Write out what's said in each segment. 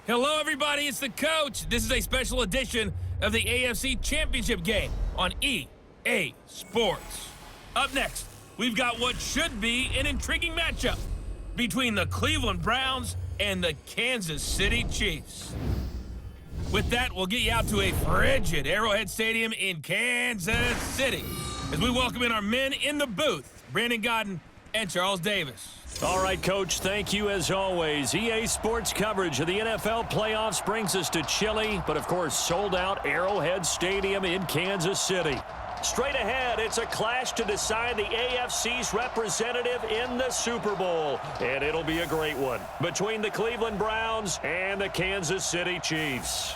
Hello, everybody. It's the coach. This is a special edition of the AFC Championship game on EA Sports. Up next, we've got what should be an intriguing matchup between the Cleveland Browns and the Kansas City Chiefs. With that, we'll get you out to a frigid Arrowhead Stadium in Kansas City as we welcome in our men in the booth, Brandon Godden and Charles Davis. All right, Coach, thank you as always. EA Sports coverage of the NFL playoffs brings us to chilly, but of course sold-out Arrowhead Stadium in Kansas City. Straight ahead, it's a clash to decide the AFC's representative in the Super Bowl, and it'll be a great one between the Cleveland Browns and the Kansas City Chiefs.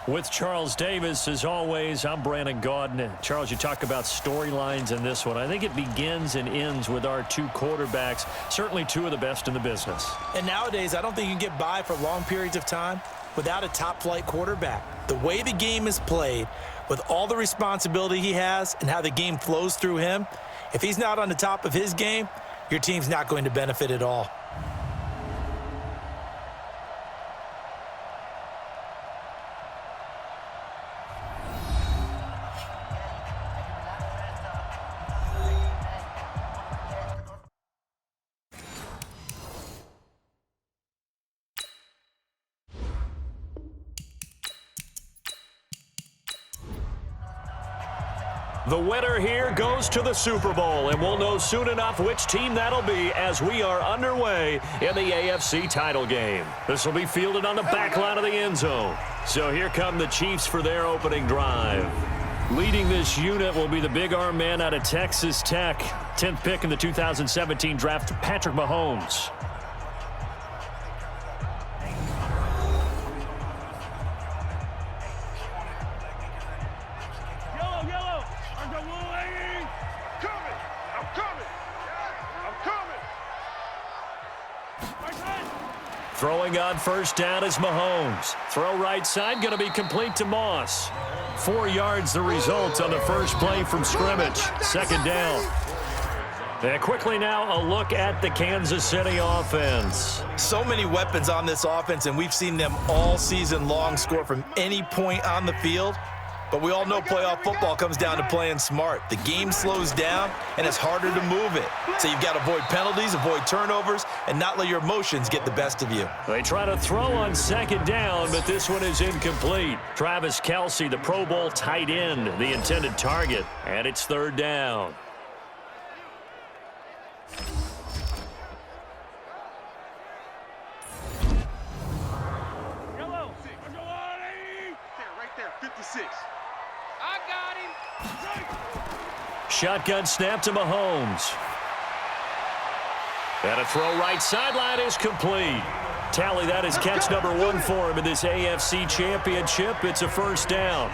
With Charles Davis, as always, I'm Brandon Godden. Charles, you talk about storylines in this one. I think it begins and ends with our two quarterbacks, certainly two of the best in the business. And nowadays, I don't think you can get by for long periods of time without a top-flight quarterback. The way the game is played, with all the responsibility he has and how the game flows through him, if he's not on the top of his game, your team's not going to benefit at all. The winner here goes to the Super Bowl, and we'll know soon enough which team that'll be as we are underway in the AFC title game. This will be fielded on the back line of the end zone. So here come the Chiefs for their opening drive. Leading this unit will be the big arm man out of Texas Tech. 10th pick in the 2017 draft, Patrick Mahomes. Throwing on first down is Mahomes. Throw right side, going to be complete to Moss. 4 yards the result on the first play from scrimmage. Second down. And quickly now, a look at the Kansas City offense. So many weapons on this offense, and we've seen them all season long score from any point on the field. But we all know playoff football comes down to playing smart. The game slows down, and it's harder to move it. So you've got to avoid penalties, avoid turnovers, and not let your emotions get the best of you. They try to throw on second down, but this one is incomplete. Travis Kelce, the Pro Bowl tight end, the intended target, and it's third down. Right there, 56. I got him. Shotgun snap to Mahomes. And a throw right sideline is complete. Tally, that is catch number 1 for him in this AFC Championship. It's a first down.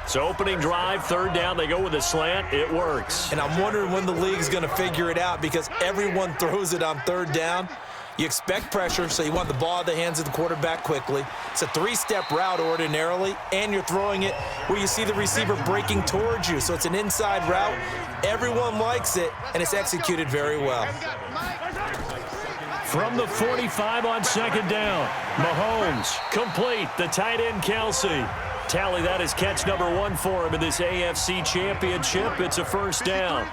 So opening drive, third down, they go with a slant. It works. And I'm wondering when the league's going to figure it out because everyone throws it on third down. You expect pressure, so you want the ball in the hands of the quarterback quickly. It's a 3-step route ordinarily, and you're throwing it where you see the receiver breaking towards you. So it's an inside route. Everyone likes it, and it's executed very well. From the 45 on second down, Mahomes complete, the tight end Kelce. Tally, that is catch number 1 for him in this AFC Championship. It's a first down.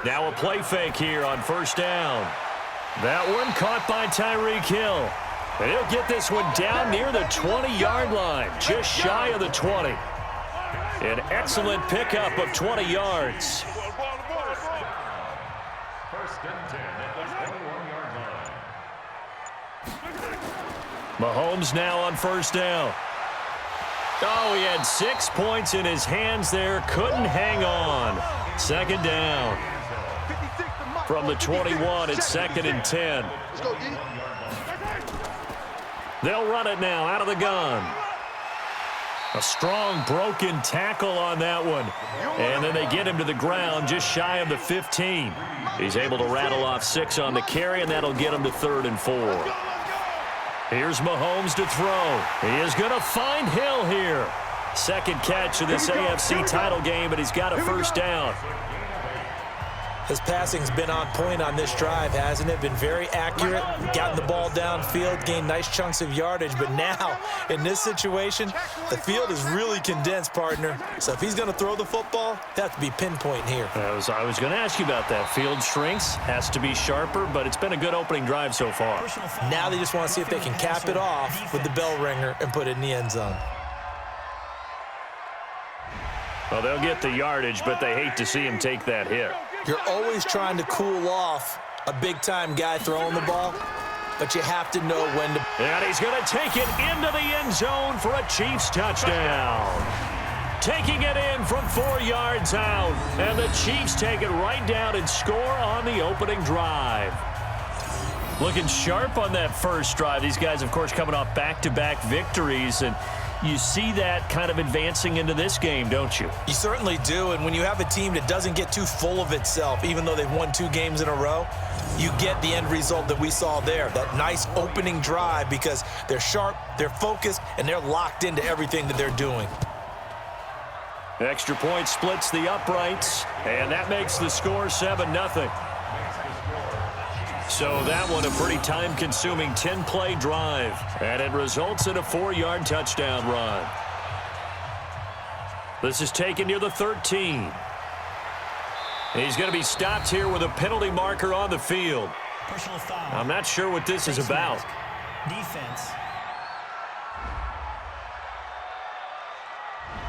Now a play fake here on first down. That one caught by Tyreek Hill. And he'll get this one down near the 20-yard line, just shy of the 20. An excellent pickup of 20 yards. Mahomes now on first down. Oh, he had 6 points in his hands there. Couldn't hang on. Second down. From the 21, it's second and 10. They'll run it now out of the gun. A strong broken tackle on that one. And then they get him to the ground just shy of the 15. He's able to rattle off 6 on the carry, and that'll get him to 3rd and 4. Here's Mahomes to throw. He is going to find Hill here. Second catch of this AFC title game, but he's got a first down. His passing's been on point on this drive, hasn't it? Been very accurate, gotten the ball downfield, gained nice chunks of yardage. But now, in this situation, the field is really condensed, partner. So if he's going to throw the football, he'll have to be pinpoint here. I was going to ask you about that. Field shrinks, has to be sharper, but it's been a good opening drive so far. Now they just want to see if they can cap it off with the bell ringer and put it in the end zone. Well, they'll get the yardage, but they hate to see him take that hit. You're always trying to cool off a big-time guy throwing the ball, but you have to know when to. And he's going to take it into the end zone for a Chiefs touchdown. Taking it in from 4 yards out, and the Chiefs take it right down and score on the opening drive. Looking sharp on that first drive. These guys, of course, coming off back-to-back victories, and you see that kind of advancing into this game, don't you? You certainly do, and when you have a team that doesn't get too full of itself, even though they've won 2 games in a row, you get the end result that we saw there, that nice opening drive, because they're sharp, they're focused, and they're locked into everything that they're doing. Extra point splits the uprights, and that makes the score 7-0. So that one a pretty time-consuming 10-play drive, and it results in a 4-yard touchdown run. This is taken near the 13. He's going to be stopped here with a penalty marker on the field. Personal foul. I'm not sure what this is about. Defense.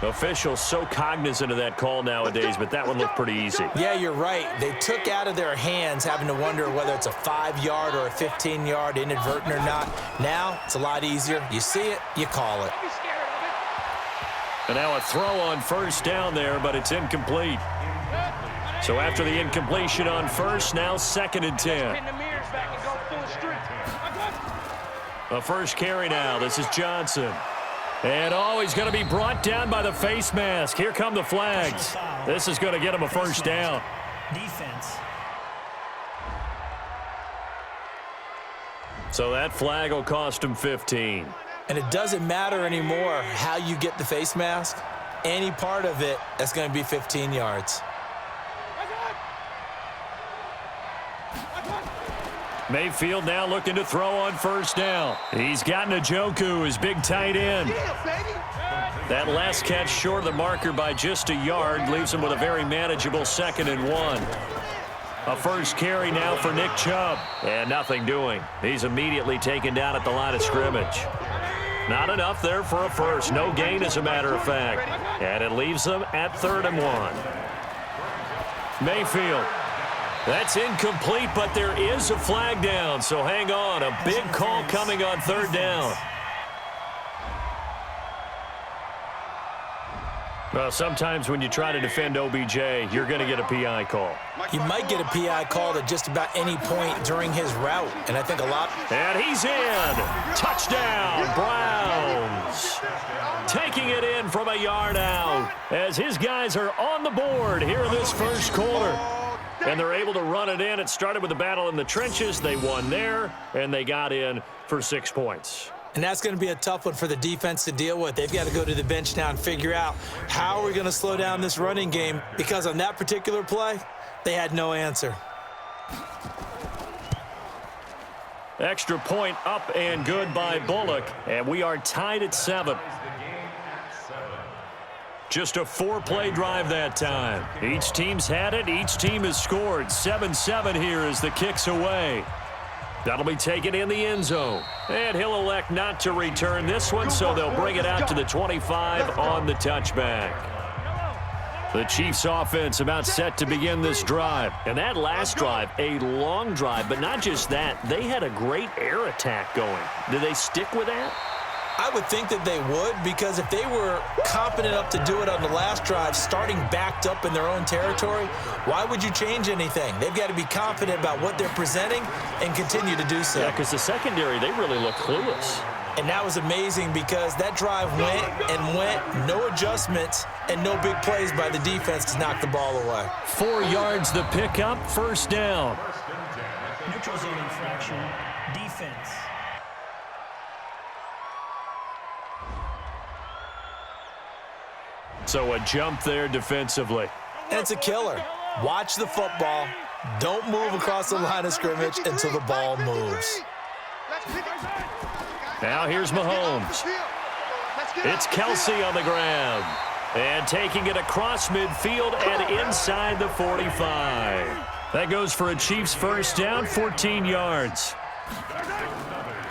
Officials so cognizant of that call nowadays, but that one looked pretty easy. Yeah, you're right. They took out of their hands having to wonder whether it's a 5-yard or a 15-yard inadvertent or not. Now, it's a lot easier. You see it, you call it. And now a throw on first down there, but it's incomplete. So after the incompletion on first, now 2nd and 10. A first carry now. This is Johnson. And, he's going to be brought down by the face mask. Here come the flags. This is going to get him a first down. Defense. So that flag will cost him 15. And it doesn't matter anymore how you get the face mask. Any part of it, that's going to be 15 yards. Mayfield now looking to throw on first down. He's got Njoku, his big tight end. That last catch short of the marker by just a yard leaves him with a very manageable 2nd and 1. A first carry now for Nick Chubb. And nothing doing. He's immediately taken down at the line of scrimmage. Not enough there for a first. No gain, as a matter of fact. And it leaves them at 3rd and 1. Mayfield. That's incomplete, but there is a flag down, so hang on. A big call coming on 3rd down. Well, sometimes when you try to defend OBJ, you're going to get a PI call. You might get a PI call at just about any point during his route, and I think a lot. And he's in. Touchdown, Browns. Taking it in from a yard out as his guys are on the board here in this first quarter. And they're able to run it in. It started with a battle in the trenches. They won there, and they got in for 6 points. And that's going to be a tough one for the defense to deal with. They've got to go to the bench now and figure out how are we going to slow down this running game, because on that particular play, they had no answer. Extra point up and good by Bullock, and we are tied at 7. Just a 4-play drive that time. Each team's had it. Each team has scored. 7-7 here as the kick's away. That'll be taken in the end zone. And he'll elect not to return this one, so they'll bring it out to the 25 on the touchback. The Chiefs offense about set to begin this drive. And that last drive, a long drive, but not just that. They had a great air attack going. Did they stick with that? I would think that they would, because if they were confident enough to do it on the last drive, starting backed up in their own territory, why would you change anything? They've got to be confident about what they're presenting and continue to do so. Yeah, because the secondary, they really look clueless. And that was amazing, because that drive went and went, no adjustments, and no big plays by the defense to knock the ball away. 4 yards the pickup, first down. Neutral zone infraction. Defense. So a jump there defensively. And it's a killer. Watch the football, Don't move across the line of scrimmage until the ball moves. Now here's Mahomes. It's Kelsey on the ground. And taking it across midfield and inside the 45. That goes for a Chiefs first down, 14 yards.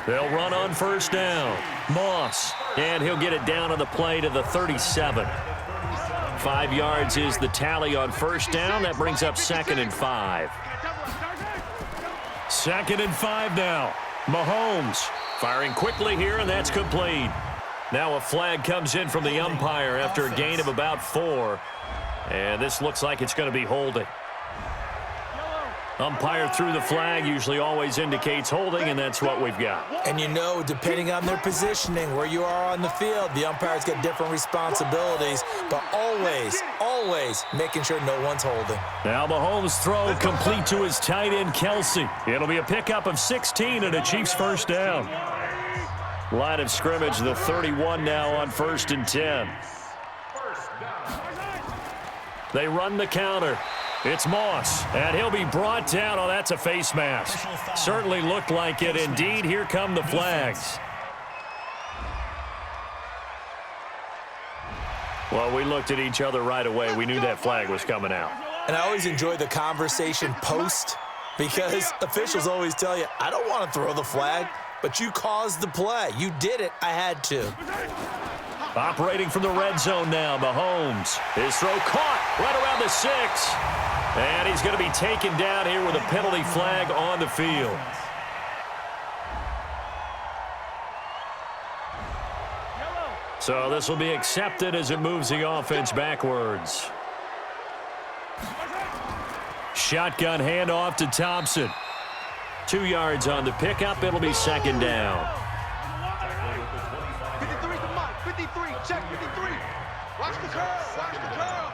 They'll run on first down. Moss, and he'll get it down on the play to the 37. 5 yards is the tally on first down. That brings up 2nd and 5. 2nd and 5 now. Mahomes firing quickly here, and that's complete. Now a flag comes in from the umpire after a gain of about 4. And this looks like it's going to be holding. Umpire threw the flag, usually always indicates holding, and that's what we've got. And you know, depending on their positioning, where you are on the field, the umpires get different responsibilities, but always making sure no one's holding. Now Mahomes' throw complete to his tight end, Kelsey. It'll be a pickup of 16 and a Chiefs first down. Line of scrimmage, the 31 now on 1st and 10. They run the counter. It's Moss, and he'll be brought down. Oh, that's a face mask. Certainly looked like it. Indeed, here come the flags. Well, we looked at each other right away. We knew that flag was coming out. And I always enjoy the conversation post because officials always tell you, I don't want to throw the flag, but you caused the play. You did it. I had to. Operating from the red zone now, Mahomes. His throw caught right around the 6. And he's going to be taken down here with a penalty flag on the field. So this will be accepted as it moves the offense backwards. Shotgun handoff to Thompson. 2 yards on the pickup. It'll be 2nd down. 53 to Mike. 53. Check 53. Watch the curl. Watch the curl.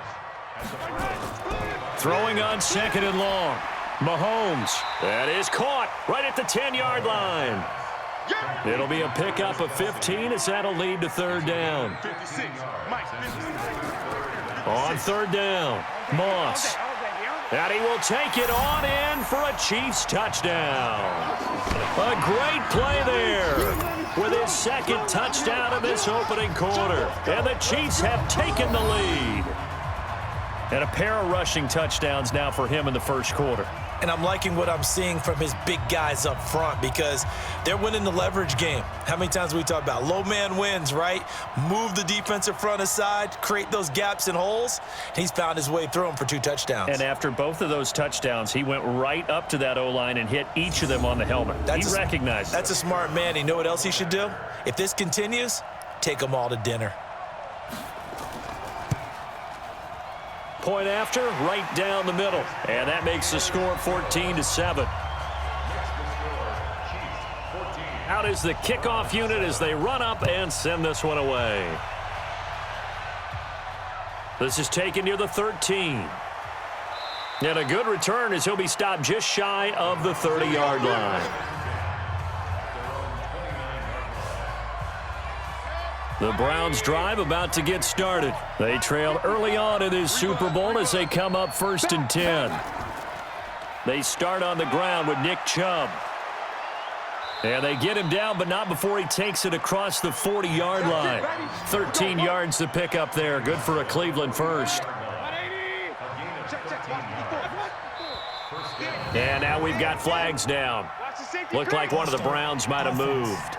Throwing on 2nd and long. Mahomes. That is caught right at the 10-yard line. It'll be a pickup of 15 as that'll lead to 3rd down. On 3rd down, Moss. And he will take it on in for a Chiefs touchdown. A great play there with his 2nd touchdown of this opening quarter. And the Chiefs have taken the lead. And a pair of rushing touchdowns now for him in the first quarter. And I'm liking what I'm seeing from his big guys up front because they're winning the leverage game. How many times we talk about low man wins, right? Move the defensive front aside, create those gaps and holes. He's found his way through them for 2 touchdowns. And after both of those touchdowns, he went right up to that O-line and hit each of them on the helmet. He recognized it. That's a smart man. You know what else he should do? If this continues, take them all to dinner. Point after, right down the middle. And that makes the score 14-7. Out is the kickoff unit as they run up and send this one away. This is taken near the 13. And a good return as he'll be stopped just shy of the 30-yard line. The Browns drive about to get started. They trail early on in this Super Bowl as they come up 1st and 10. They start on the ground with Nick Chubb. And they get him down, but not before he takes it across the 40-yard line. 13 yards to pick up there. Good for a Cleveland first. And now we've got flags down. Looked like one of the Browns might have moved.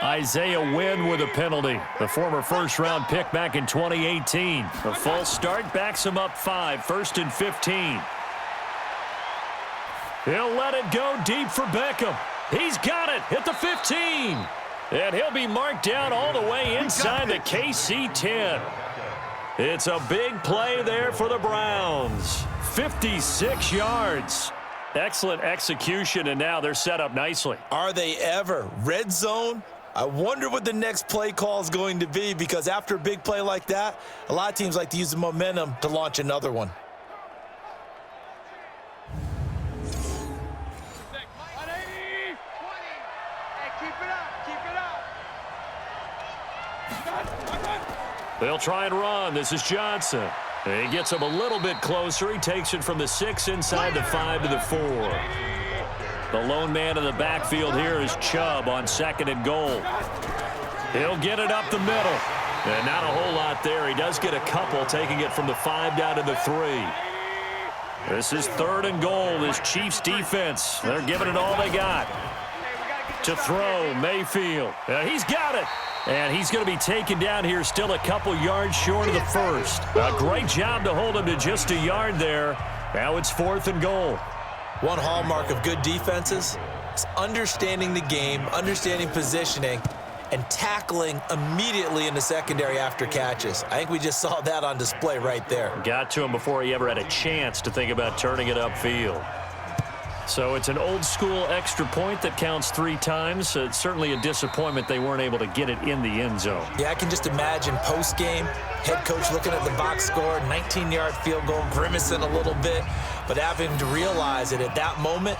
Isaiah Wynn with a penalty. The former first-round pick back in 2018. A false start backs him up 5, 1st and 15. He'll let it go deep for Beckham. He's got it at the 15. And he'll be marked down all the way inside the KC 10. It's a big play there for the Browns. 56 yards. Excellent execution, and now they're set up nicely. Are they ever? Red zone? I wonder what the next play call is going to be because after a big play like that, a lot of teams like to use the momentum to launch another one. They'll try and run. This is Johnson. He gets him a little bit closer. He takes it from the 6 inside the 5 to the 4. The lone man in the backfield here is Chubb on 2nd and goal. He'll get it up the middle. And not a whole lot there. He does get a couple, taking it from the 5 down to the 3. This is 3rd and goal. This Chiefs defense, they're giving it all they got. To throw, Mayfield. He's got it. And he's going to be taken down here still a couple yards short of the 1st. A great job to hold him to just a yard there. Now it's 4th and goal. One hallmark of good defenses is understanding the game, understanding positioning, and tackling immediately in the secondary after catches. I think we just saw that on display right there. Got to him before he ever had a chance to think about turning it upfield. So it's an old-school extra point that counts 3 times. It's certainly a disappointment they weren't able to get it in the end zone. Yeah, I can just imagine post-game, head coach looking at the box score, 19-yard field goal, grimacing a little bit, but having to realize that at that moment,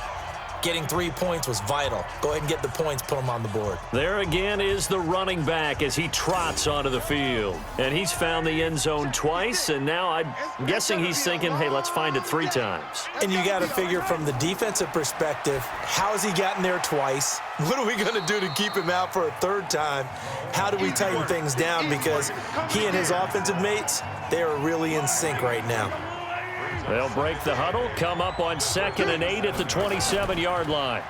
getting 3 points was vital. Go ahead and get the points, put them on the board. There again is the running back as he trots onto the field. And he's found the end zone twice, and now I'm guessing he's thinking, hey, let's find it 3 times. And you got to figure from the defensive perspective, how has he gotten there twice? What are we going to do to keep him out for a 3rd time? How do we tighten things down? Because he and his offensive mates, they are really in sync right now. They'll break the huddle, come up on 2nd and 8 at the 27-yard line.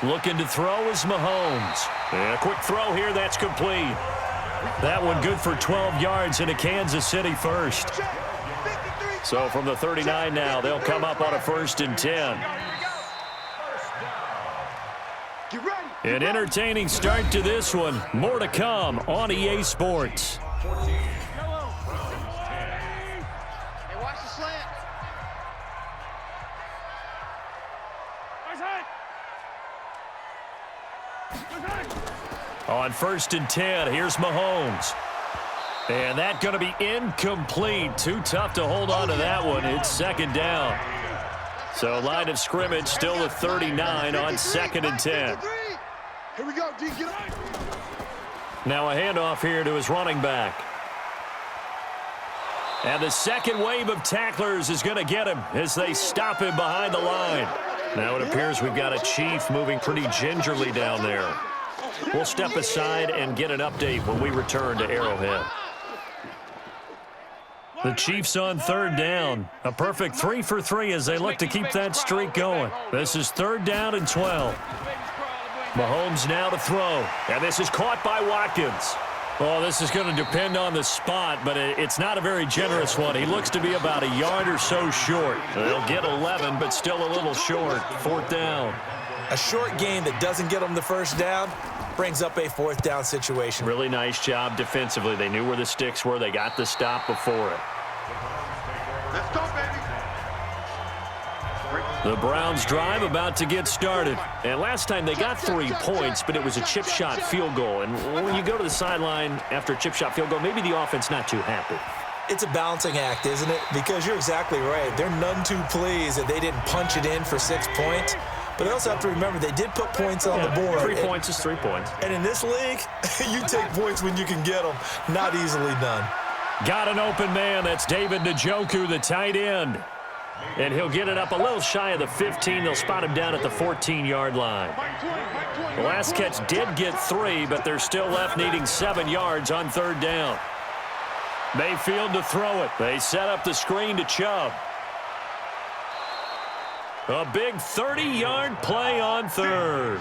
Looking to throw is Mahomes. And a quick throw here, that's complete. That one good for 12 yards into Kansas City first. So from the 39 now, they'll come up on a 1st and 10. An entertaining start to this one. More to come on EA Sports. On 1st and 10, here's Mahomes. And that's going to be incomplete. Too tough to hold on to that one. It's 2nd down. So line of scrimmage still the 39 on 2nd and 10. Here we go, D, get up. Now a handoff here to his running back. And the second wave of tacklers is going to get him as they stop him behind the line. Now it appears we've got a Chief moving pretty gingerly down there. We'll step aside and get an update when we return to Arrowhead. The Chiefs on 3rd down. A perfect 3 for 3 as they look to keep that streak going. This is 3rd down and 12. Mahomes now to throw. And this is caught by Watkins. Well, this is going to depend on the spot, but it's not a very generous one. He looks to be about a yard or so short. They'll get 11, but still a little short. 4th down. A short game that doesn't get them the 1st down brings up a 4th down situation. Really nice job defensively. They knew where the sticks were. They got the stop before it. Let's go, baby. The Browns drive about to get started. And last time they got 3 points, but it was a chip shot field goal. And when you go to the sideline after a chip shot field goal, maybe the offense not too happy. It's a balancing act, isn't it? Because you're exactly right. They're none too pleased that they didn't punch it in for 6 points. But they also have to remember they did put points on the board. 3 points is 3 points. And in this league, you take points when you can get them. Not easily done. Got an open man. That's David Njoku, the tight end. And he'll get it up a little shy of the 15. They'll spot him down at the 14-yard line. The last catch did get 3, but they're still left needing 7 yards on 3rd down. Mayfield to throw it. They set up the screen to Chubb. A big 30-yard play on 3rd.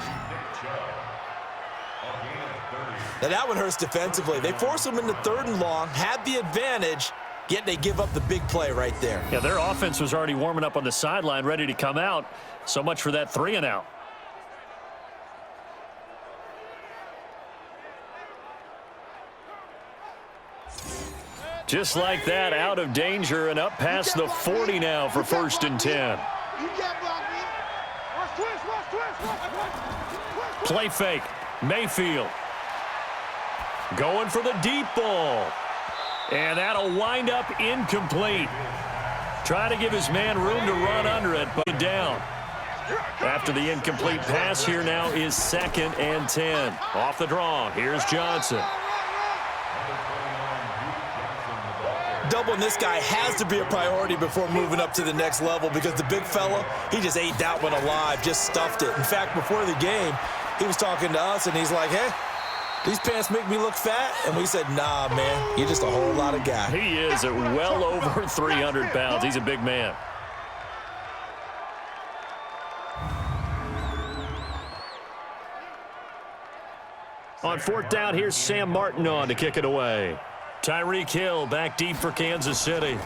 Now that one hurts defensively. They force them into 3rd and long, had the advantage, yet they give up the big play right there. Yeah, their offense was already warming up on the sideline, ready to come out. So much for that 3 and out. Just like that, out of danger and up past the 40 now for 1st and 10. Play fake. Mayfield. Going for the deep ball. And that'll wind up incomplete. Trying to give his man room to run under it, but down. After the incomplete pass, here now is 2nd and 10. Off the draw, here's Johnson. doubling this guy has to be a priority before moving up to the next level because the big fella, he just ate that one alive, just stuffed it. In fact, before the game, he was talking to us, and he's like, hey, these pants make me look fat? And we said, nah, man, you're just a whole lot of guy. He is at well over 300 pounds. He's a big man. On fourth down, here's Sam Martin on to kick it away. Tyreek Hill back deep for Kansas City.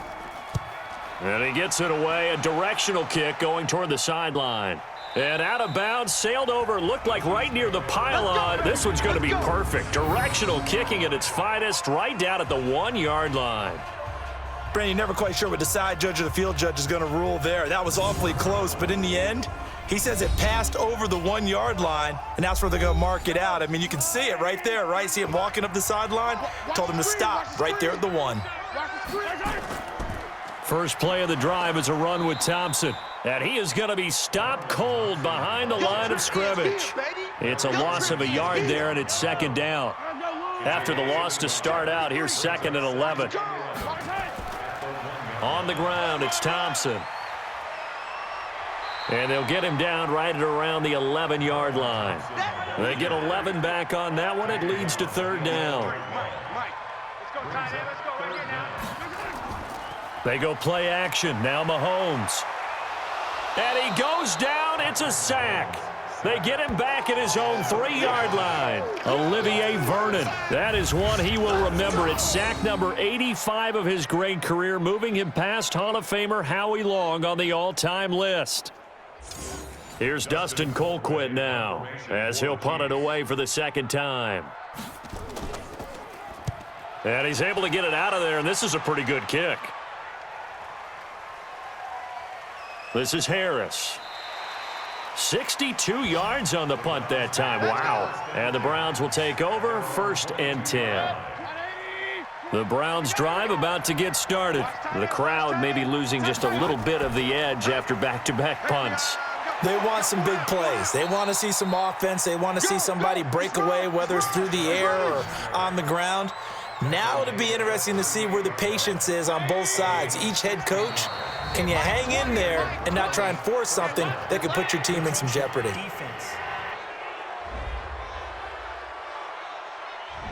And he gets it away. A directional kick going toward the sideline. And out of bounds, sailed over, looked like right near the pylon. This one's going to be perfect. Directional kicking at its finest, right down at the 1-yard line. Brandon, you're never quite sure what the side judge or the field judge is going to rule there. That was awfully close, but in the end, he says it passed over the 1-yard line, and that's where they're going to mark it out. I mean, you can see it right there, right? See him walking up the sideline? Told him to stop right there at the 1. First play of the drive is a run with Thompson. And he is going to be stopped cold behind the line of scrimmage. It's a loss of a yard there, and it's second down. After the loss to start out, here's 2nd and 11. On the ground, it's Thompson. And they'll get him down right at around the 11-yard line. They get 11 back on that one. It leads to third down. They go play action. Now Mahomes. And he goes down. It's a sack. They get him back at his own 3-yard line. Olivier Vernon. That is one he will remember. It's sack number 85 of his great career, moving him past Hall of Famer Howie Long on the all-time list. Here's Dustin Colquitt now, as he'll punt it away for the second time. And he's able to get it out of there, and this is a pretty good kick. This is Harris. 62 yards on the punt that time. Wow. And the Browns will take over, 1st and 10. The Browns drive about to get started. The crowd may be losing just a little bit of the edge after back-to-back punts. They want some big plays. They want to see some offense. They want to see somebody break away, whether it's through the air or on the ground. Now it'll be interesting to see where the patience is on both sides. Each head coach, can you hang in there and not try and force something that could put your team in some jeopardy? Defense.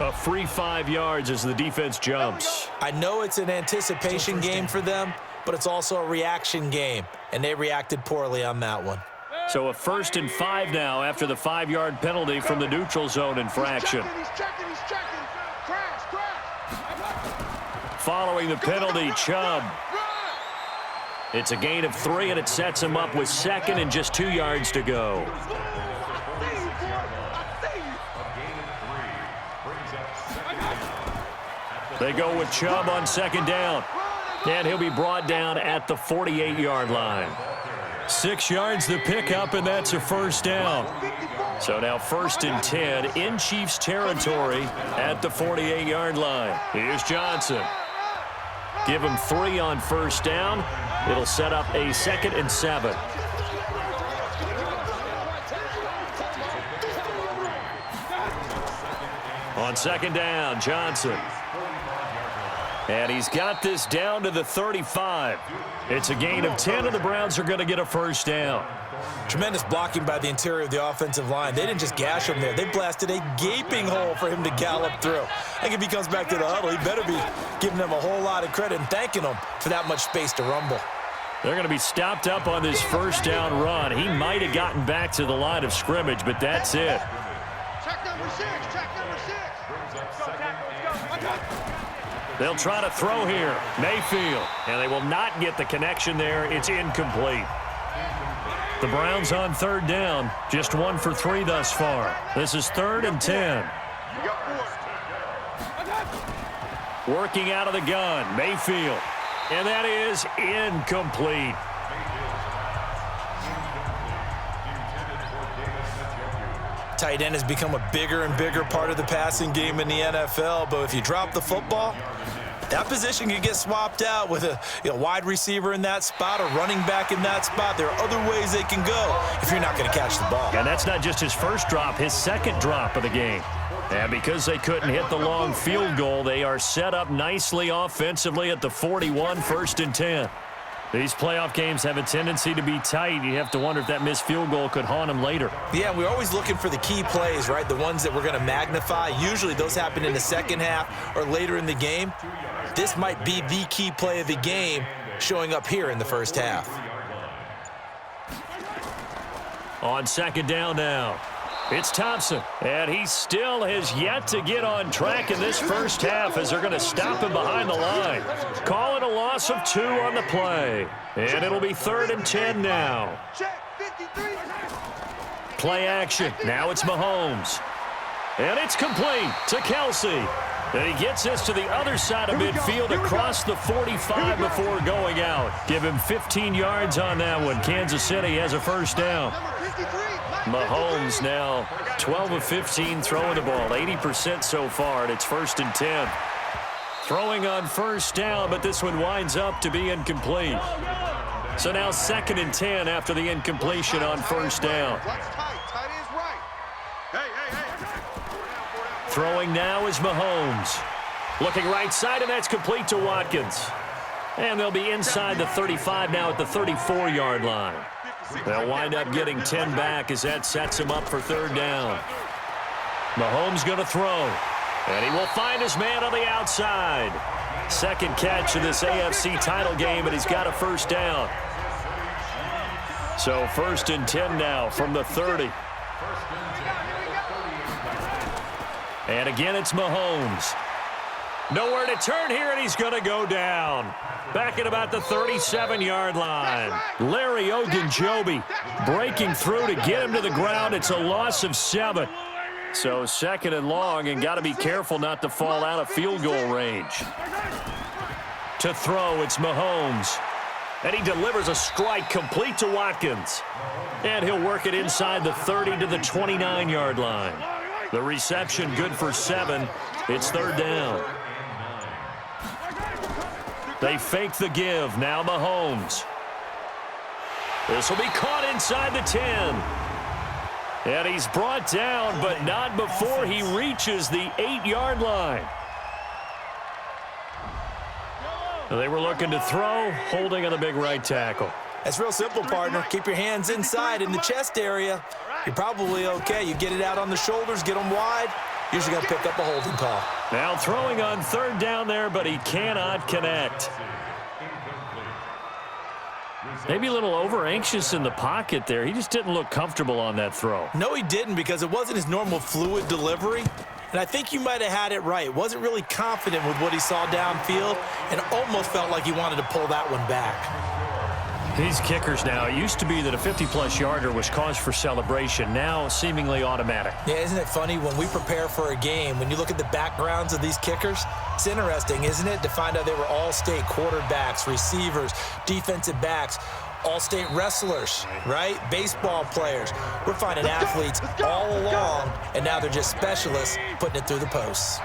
A free 5 yards as the defense jumps. I know it's an anticipation game for them, but it's also a reaction game, and they reacted poorly on that one. So a 1st and 5 now after the 5-yard penalty from the neutral zone infraction. He's checking. Crash. Following the penalty, Chubb. It's a gain of 3, and it sets him up with 2nd and just 2 yards to go. They go with Chubb on 2nd down. And he'll be brought down at the 48-yard line. 6 yards the pickup, and that's a 1st down. So now 1st and 10 in Chiefs territory at the 48-yard line. Here's Johnson. Give him 3 on 1st down. It'll set up a 2nd and 7. On 2nd down, Johnson. And he's got this down to the 35. It's a gain of 10, and the Browns are going to get a 1st down. Tremendous blocking by the interior of the offensive line. They didn't just gash him there. They blasted a gaping hole for him to gallop through. I think if he comes back to the huddle, he better be giving them a whole lot of credit and thanking them for that much space to rumble. They're going to be stopped up on this 1st down run. He might have gotten back to the line of scrimmage, but that's it. Check number 6. They'll try to throw here. Mayfield. And they will not get the connection there. It's incomplete. The Browns on 3rd down. Just 1 for 3 thus far. This is 3rd and 10. Working out of the gun. Mayfield. And that is incomplete. Tight end has become a bigger and bigger part of the passing game in the NFL, but if you drop the football, That position could get swapped out with a wide receiver in that spot, a running back in that spot. There are other ways they can go if you're not going to catch the ball. And that's not just his first drop, his second drop of the game. And because they couldn't hit the long field goal, they are set up nicely offensively at the 41, 1st and 10. These playoff games have a tendency to be tight. You have to wonder if that missed field goal could haunt them later. Yeah, we're always looking for the key plays, right? The ones that we're going to magnify. Usually those happen in the second half or later in the game. This might be the key play of the game showing up here in the first half. On 2nd down now, it's Thompson. And he still has yet to get on track in this first half as they're going to stop him behind the line. Call it a loss of 2 on the play. And it'll be 3rd and 10 now. Play action. Now it's Mahomes. And it's complete to Kelsey. And he gets this to the other side of midfield across the 45 before going out. Give him 15 yards on that one. Kansas City has a first down. Mahomes now 12 of 15 throwing the ball, 80% so far, and it's 1st and 10. Throwing on first down, but this one winds up to be incomplete. So now 2nd and 10 after the incompletion on first down. Throwing now is Mahomes. Looking right side, and that's complete to Watkins. And they'll be inside the 35 now at the 34-yard line. They'll wind up getting 10 back as that sets him up for 3rd down. Mahomes going to throw. And he will find his man on the outside. Second catch of this AFC title game, and he's got a first down. So 1st and 10 now from the 30. And again, it's Mahomes. Nowhere to turn here, and he's going to go down. Back at about the 37-yard line. Larry Ogunjobi breaking through to get him to the ground. It's a loss of 7. So 2nd and long, and got to be careful not to fall out of field goal range. To throw, it's Mahomes. And he delivers a strike complete to Watkins. And he'll work it inside the 30 to the 29-yard line. The reception good for 7. It's 3rd down. They fake the give. Now Mahomes. This will be caught inside the 10. And he's brought down, but not before he reaches the 8-yard line. They were looking to throw, holding on the big right tackle. That's real simple, partner. Keep your hands inside in the chest area. You're probably okay. You get it out on the shoulders, get them wide. Usually going to pick up a holding call. Now throwing on 3rd down there, but he cannot connect. Maybe a little over-anxious in the pocket there. He just didn't look comfortable on that throw. No, he didn't, because it wasn't his normal fluid delivery. And I think you might have had it right. Wasn't really confident with what he saw downfield and almost felt like he wanted to pull that one back. These kickers now, it used to be that a 50-plus yarder was cause for celebration. Now seemingly automatic. Yeah, isn't it funny when we prepare for a game, when you look at the backgrounds of these kickers, it's interesting, isn't it, to find out they were all-state quarterbacks, receivers, defensive backs, all-state wrestlers, right? Baseball players. We're finding athletes all along, and now they're just specialists putting it through the posts.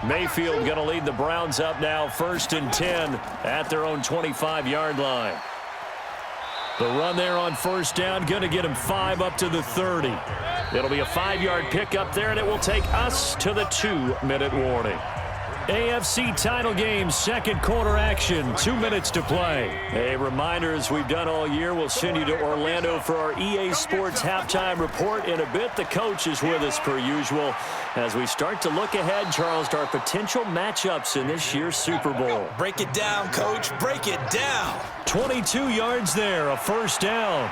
Mayfield going to lead the Browns up now, 1st and 10 at their own 25-yard line. The run there on first down, going to get him 5 up to the 30. It'll be a 5-yard pickup there, and it will take us to the 2-minute warning. AFC title game, 2nd quarter action, 2 minutes to play. A reminder, as we've done all year, we'll send you to Orlando for our EA Sports halftime report in a bit. The coach is with us per usual as we start to look ahead, Charles, to our potential matchups in this year's Super Bowl. Break it down, Coach. Break it down. 22 yards there, a first down.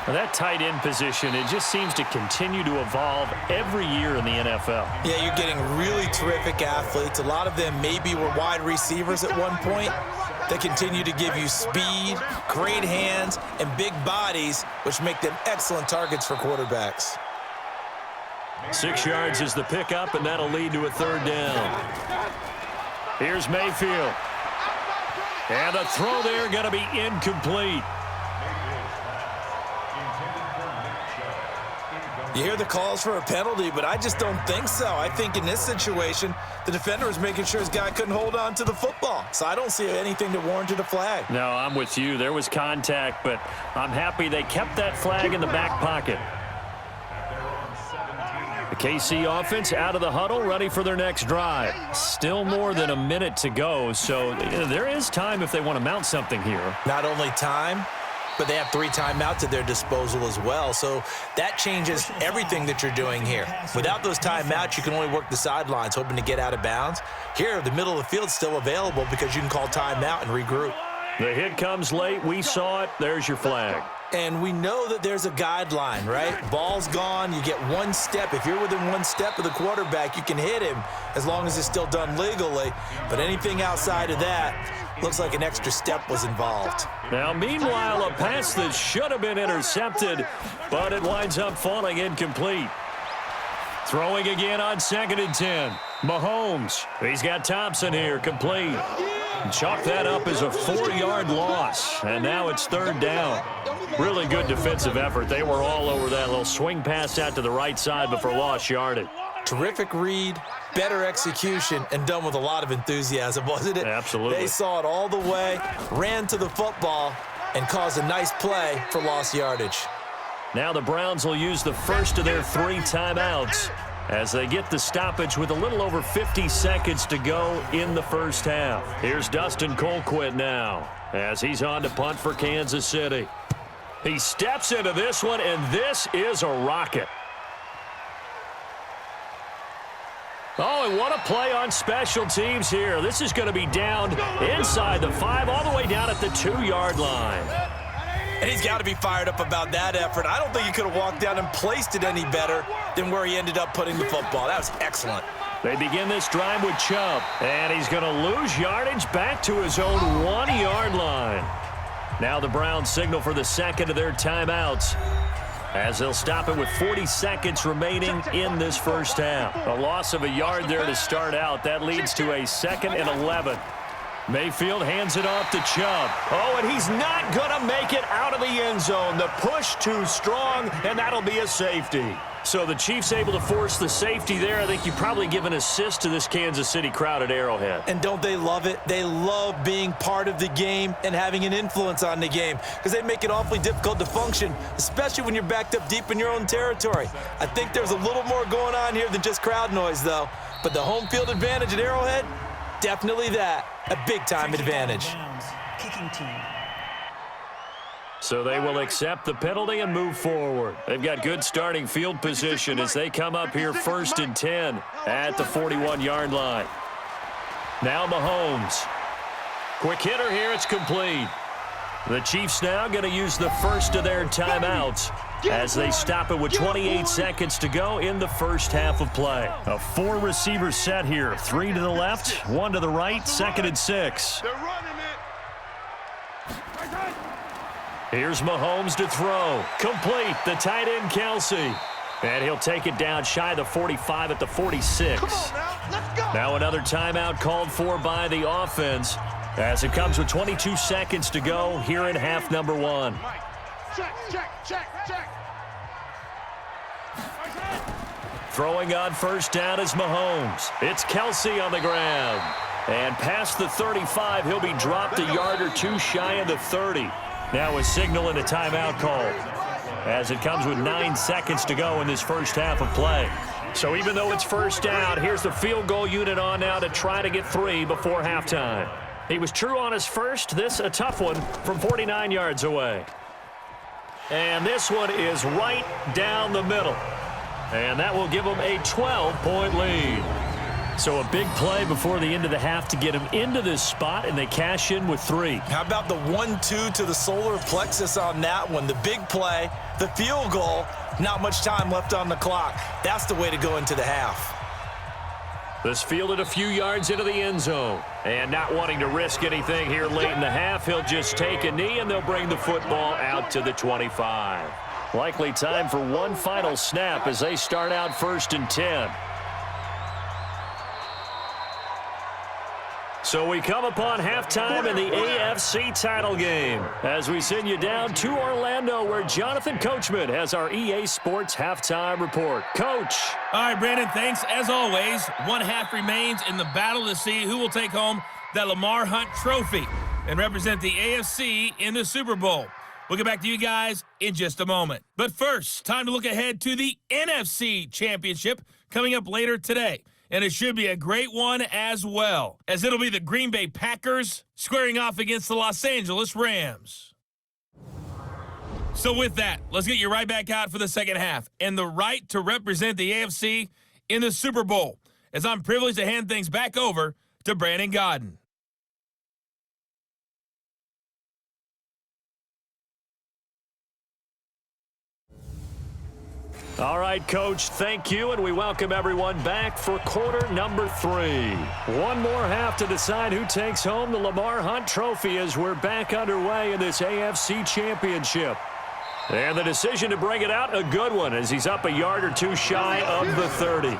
Now that tight end position, it just seems to continue to evolve every year in the NFL. Yeah, you're getting really terrific athletes. A lot of them maybe were wide receivers at one point. They continue to give you speed, great hands, and big bodies, which make them excellent targets for quarterbacks. 6 yards is the pickup, and that'll lead to a 3rd down. Here's Mayfield. And the throw there going to be incomplete. You hear the calls for a penalty, but I just don't think so. I think in this situation, the defender was making sure his guy couldn't hold on to the football. So I don't see anything that warranted a flag. No, I'm with you. There was contact, but I'm happy they kept that flag in the back pocket. The KC offense out of the huddle, ready for their next drive. Still more than a minute to go, so there is time if they want to mount something here. Not only time, but they have 3 timeouts at their disposal as well. So that changes everything that you're doing here. Without those timeouts, you can only work the sidelines, hoping to get out of bounds. Here, the middle of the field's still available because you can call timeout and regroup. The hit comes late. We saw it. There's your flag. And we know that there's a guideline, right? Ball's gone. You get 1 step. If you're within 1 step of the quarterback, you can hit him as long as it's still done legally. But anything outside of that, looks like an extra step was involved. Now, meanwhile, a pass that should have been intercepted, but it winds up falling incomplete. Throwing again on 2nd and 10. Mahomes. He's got Thompson here, complete. Chalk that up as a 4-yard loss, and now it's 3rd down. Really good defensive effort. They were all over that little swing pass out to the right side before lost yardage. Terrific read, better execution, and done with a lot of enthusiasm, wasn't it? Absolutely. They saw it all the way, ran to the football, and caused a nice play for lost yardage. Now the Browns will use the first of their 3 timeouts as they get the stoppage with a little over 50 seconds to go in the first half. Here's Dustin Colquitt now as he's on to punt for Kansas City. He steps into this one, and this is a rocket. Oh, and what a play on special teams here. This is going to be down inside the 5, all the way down at the 2-yard line. And he's got to be fired up about that effort. I don't think he could have walked down and placed it any better than where he ended up putting the football. That was excellent. They begin this drive with Chubb, and he's going to lose yardage back to his own 1-yard line. Now the Browns signal for the 2nd of their timeouts as they'll stop it with 40 seconds remaining in this first half. A loss of a yard there to start out. That leads to a 2nd and 11. Mayfield hands it off to Chubb. Oh, and he's not going to make it out of the end zone. The push too strong, and that'll be a safety. So the Chiefs able to force the safety there. I think you probably give an assist to this Kansas City crowd at Arrowhead. And don't they love it? They love being part of the game and having an influence on the game because they make it awfully difficult to function, especially when you're backed up deep in your own territory. I think there's a little more going on here than just crowd noise, though. But the home field advantage at Arrowhead, definitely that. A big-time advantage. Kicking team. So they will accept the penalty and move forward. They've got good starting field position as they come up here 1st and 10 at the 41-yard line. Now Mahomes. Quick hitter here, it's complete. The Chiefs now going to use the first of their timeouts as they stop it with 28 seconds to go in the first half of play. A 4-receiver set here. 3 to the left, 1 to the right, 2nd and 6. They're running it. Here's Mahomes to throw. Complete, the tight end Kelsey. And he'll take it down shy of the 45 at the 46. Come on now, let's go. Now another timeout called for by the offense as it comes with 22 seconds to go here in half number 1. Check. Throwing on first down is Mahomes. It's Kelsey on the ground. And past the 35, he'll be dropped a yard or 2 shy of the 30. Now a signal and a timeout call as it comes with 9 seconds to go in this first half of play. So even though it's first down, here's the field goal unit on now to try to get 3 before halftime. He was true on his first. This a tough one from 49 yards away. And this one is right down the middle. And that will give them a 12-point lead. So a big play before the end of the half to get him into this spot, and they cash in with 3. How about the 1-2 to the solar plexus on that one? The big play, the field goal, not much time left on the clock. That's the way to go into the half. This fielded a few yards into the end zone. And not wanting to risk anything here late in the half, he'll just take a knee, and they'll bring the football out to the 25. Likely time for one final snap as they start out 1st and 10. So we come upon halftime in the AFC title game as we send you down to Orlando where Jonathan Coachman has our EA Sports halftime report. Coach. All right, Brandon, thanks. As always, one half remains in the battle to see who will take home that Lamar Hunt trophy and represent the AFC in the Super Bowl. We'll get back to you guys in just a moment. But first, time to look ahead to the NFC Championship coming up later today. And it should be a great one as well, as it'll be the Green Bay Packers squaring off against the Los Angeles Rams. So with that, let's get you right back out for the second half and the right to represent the AFC in the Super Bowl, as I'm privileged to hand things back over to Brandon Godden. All right, Coach, thank you, and we welcome everyone back for quarter number 3. One more half to decide who takes home the Lamar Hunt trophy as we're back underway in this AFC Championship. And the decision to bring it out, a good one, as he's up a yard or two shy of the 30.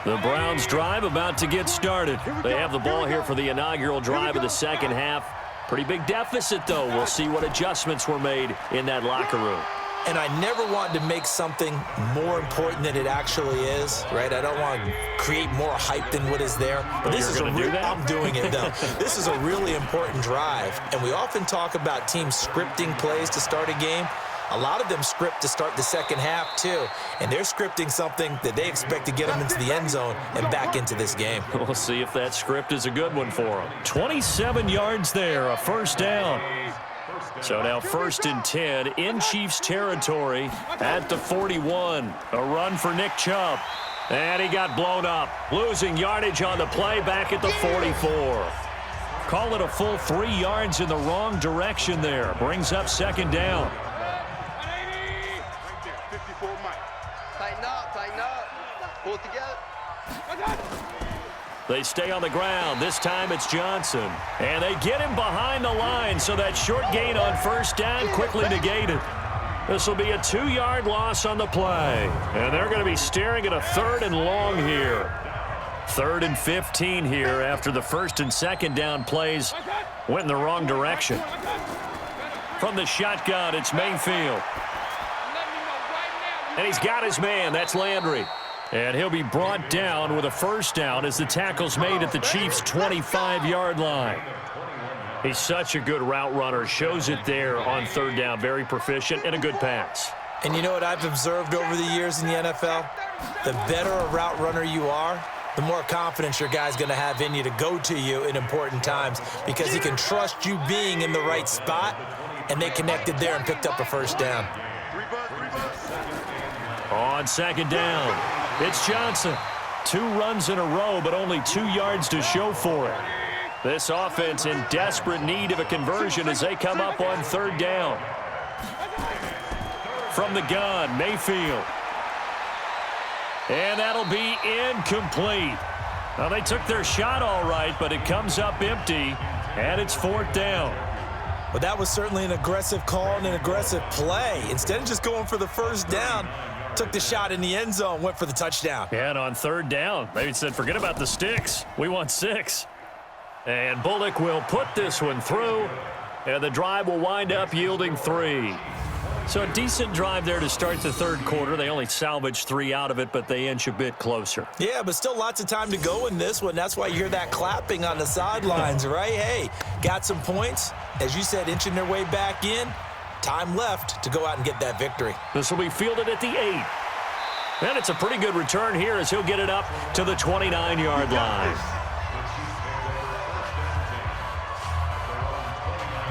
The Browns drive about to get started. They have the ball here for the inaugural drive of the second half. Pretty big deficit, though. We'll see what adjustments were made in that locker room. And I never want to make something more important than it actually is, right? I don't want to create more hype than what is there. But this is I'm doing it, though. This is a really important drive. And we often talk about teams scripting plays to start a game. A lot of them script to start the second half, too. And they're scripting something that they expect to get them into the end zone and back into this game. We'll see if that script is a good one for them. 27 yards there, a first down. So now 1st and 10 in Chiefs territory at the 41. A run for Nick Chubb. And he got blown up, losing yardage on the play back at the 44. Call it a full 3 yards in the wrong direction there. Brings up second down. Tighten up. Pull it together. They stay on the ground. This time it's Johnson. And they get him behind the line, so that short gain on first down quickly negated. This will be a 2-yard loss on the play. And they're going to be staring at a 3rd and long here. 3rd and 15 here after the 1st and 2nd down plays went in the wrong direction. From the shotgun, it's Mayfield. And he's got his man. That's Landry. And he'll be brought down with a first down as the tackle's made at the Chiefs' 25-yard line. He's such a good route runner. Shows it there on 3rd down. Very proficient and a good pass. And you know what I've observed over the years in the NFL? The better a route runner you are, the more confidence your guy's going to have in you to go to you in important times because he can trust you being in the right spot, and they connected there and picked up a first down. On 2nd down, it's Johnson. 2 runs in a row, but only 2 yards to show for it. This offense in desperate need of a conversion as they come up on 3rd down. From the gun, Mayfield. And that'll be incomplete. Now, they took their shot all right, but it comes up empty, and it's 4th down. Well, that was certainly an aggressive call and an aggressive play. Instead of just going for the first down, took the shot in the end zone, went for the touchdown. Yeah, and on 3rd down, they said, forget about the sticks. We want 6. And Bullock will put this one through, and the drive will wind up yielding 3. So a decent drive there to start the 3rd quarter. They only salvaged 3 out of it, but they inch a bit closer. Yeah, but still lots of time to go in this one. That's why you hear that clapping on the sidelines, right? Hey, got some points. As you said, inching their way back in. Time left to go out and get that victory. This will be fielded at the 8. And it's a pretty good return here as he'll get it up to the 29-yard line.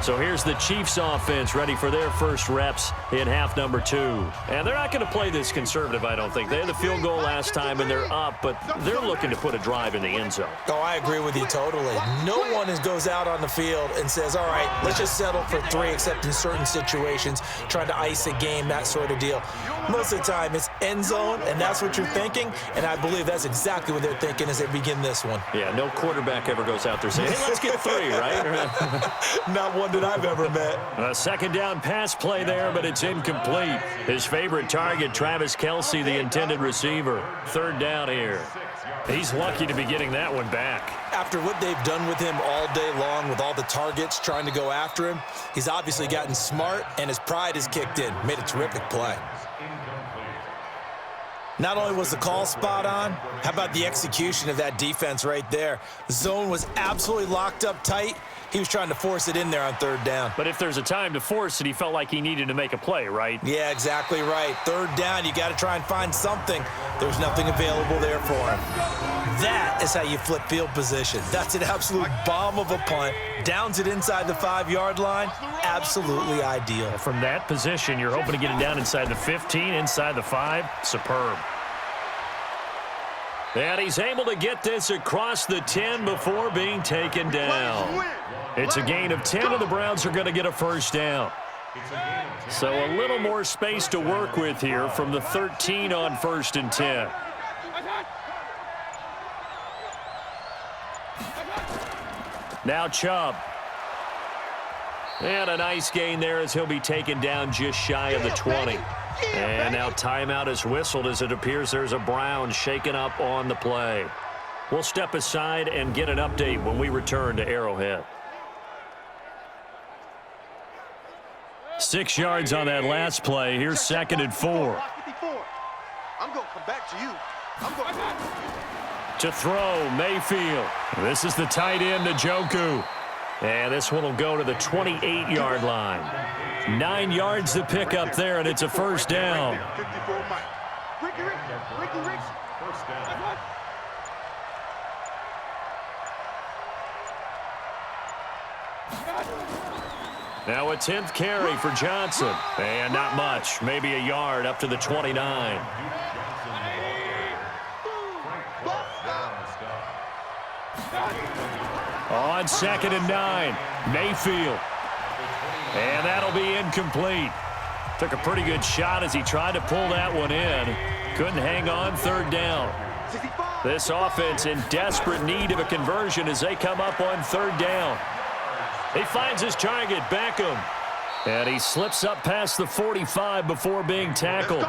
So here's the Chiefs offense ready for their first reps in half number 2. And they're not going to play this conservative, I don't think. They had the field goal last time, and they're up, but they're looking to put a drive in the end zone. Oh, I agree with you totally. No one goes out on the field and says, all right, let's just settle for 3, except in certain situations, trying to ice a game, that sort of deal. Most of the time, it's end zone, and that's what you're thinking, and I believe that's exactly what they're thinking as they begin this one. Yeah, no quarterback ever goes out there saying, hey, let's get 3, right? Not one that I've ever met. A second down pass play there, but it's incomplete. His favorite target, Travis Kelce, the intended receiver. Third down here. He's lucky to be getting that one back. After what they've done with him all day long with all the targets trying to go after him, he's obviously gotten smart and his pride has kicked in. Made a terrific play. Not only was the call spot on, how about the execution of that defense right there? The zone was absolutely locked up tight. He was trying to force it in there on third down. But if there's a time to force it, he felt like he needed to make a play, right? Yeah, exactly right. Third down, you got to try and find something. There's nothing available there for him. That is how you flip field position. That's an absolute bomb of a punt. Downs it inside the 5-yard line. Absolutely ideal. From that position, you're hoping to get it down inside the 15, inside the 5. Superb. And he's able to get this across the 10 before being taken down. It's a gain of 10, and the Browns are going to get a first down. So a little more space to work with here from the 13 on 1st and 10. Now Chubb. And a nice gain there as he'll be taken down just shy of the 20. And now timeout is whistled as it appears there's a Brown shaken up on the play. We'll step aside and get an update when we return to Arrowhead. 6 yards on that last play. Here's 2nd and 4. I'm going to come back to you. To throw, Mayfield. This is the tight end, Njoku. And this one will go to the 28-yard line. 9 yards to pick up there, and it's a first down. Now a 10th carry for Johnson. And not much, maybe a yard up to the 29. On 2nd and 9, Mayfield. And that'll be incomplete. Took a pretty good shot as he tried to pull that one in. Couldn't hang on, third down. This offense in desperate need of a conversion as they come up on third down. He finds his target, Beckham. And he slips up past the 45 before being tackled.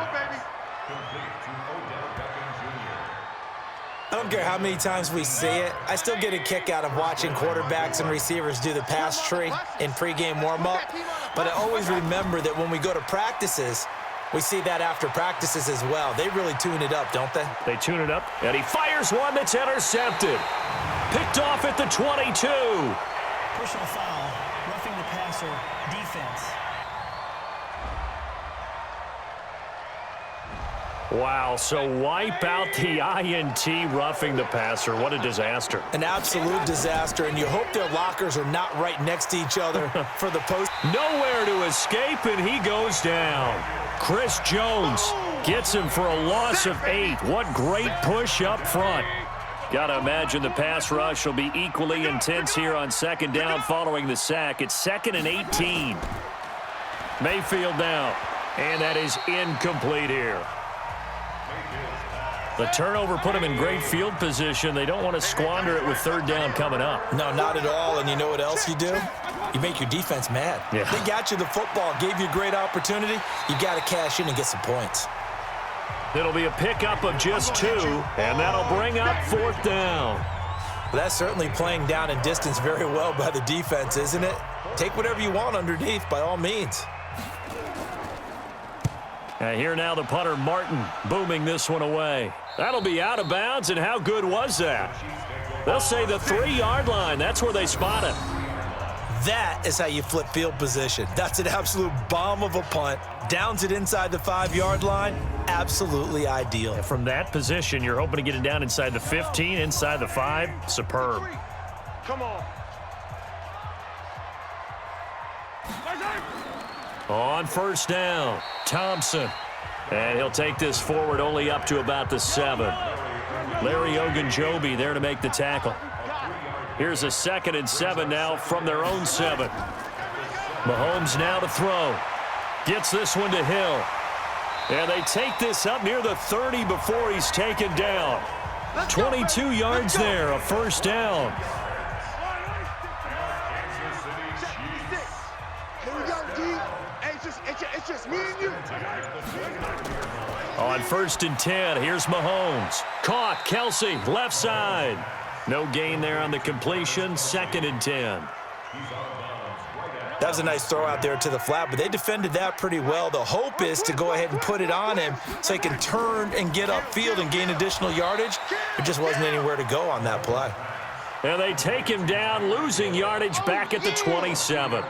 I don't care how many times we see it. I still get a kick out of watching quarterbacks and receivers do the pass tree in pregame warm-up. But I always remember that when we go to practices, we see that after practices as well. They really tune it up, don't they? They tune it up, and he fires one that's intercepted. Picked off at the 22. Personal foul, roughing the passer, defense. Wow, so wipe out the INT roughing the passer. What a disaster. An absolute disaster, and you hope their lockers are not right next to each other for the post. Nowhere to escape, and he goes down. Chris Jones gets him for a loss of 8. What great push up front. Got to imagine the pass rush will be equally intense here on 2nd down following the sack. It's 2nd and 18. Mayfield now, and that is incomplete here. The turnover put him in great field position. They don't want to squander it with third down coming up. No, not at all. And you know what else you do? You make your defense mad. Yeah. They got you the football, gave you a great opportunity. You got to cash in and get some points. It'll be a pickup of just 2, and that'll bring up 4th down. Well, that's certainly playing down and distance very well by the defense, isn't it? Take whatever you want underneath, by all means. And here now the punter, Martin, booming this one away. That'll be out of bounds, and how good was that? They'll say the 3-yard line. That's where they spot it. That is how you flip field position. That's an absolute bomb of a punt. Downs it inside the 5-yard line. Absolutely ideal. And from that position, you're hoping to get it down inside the 15, inside the 5. Superb. Come on. On 1st down, Thompson. And he'll take this forward only up to about the 7. Larry Ogunjobi there to make the tackle. Here's a 2nd and 7 now from their own 7. Mahomes now to throw. Gets this one to Hill. And they take this up near the 30 before he's taken down. 22 yards there, a first down. Watch this, me and you. On 1st and 10, here's Mahomes. Caught, Kelsey, left side. No gain there on the completion, 2nd and 10. That was a nice throw out there to the flat, but they defended that pretty well. The hope is to go ahead and put it on him so he can turn and get upfield and gain additional yardage. There just wasn't anywhere to go on that play. And they take him down, losing yardage back at the 27.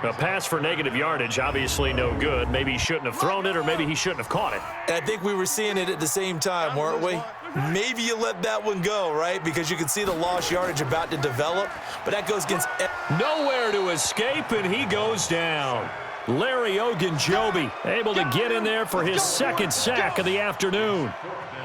A pass for negative yardage, obviously no good. Maybe he shouldn't have thrown it, or maybe he shouldn't have caught it. And I think we were seeing it at the same time, weren't we? Maybe you let that one go, right? Because you can see the lost yardage about to develop, but that goes against... Nowhere to escape, and he goes down. Larry Ogunjobi able to get in there for his 2nd sack of the afternoon.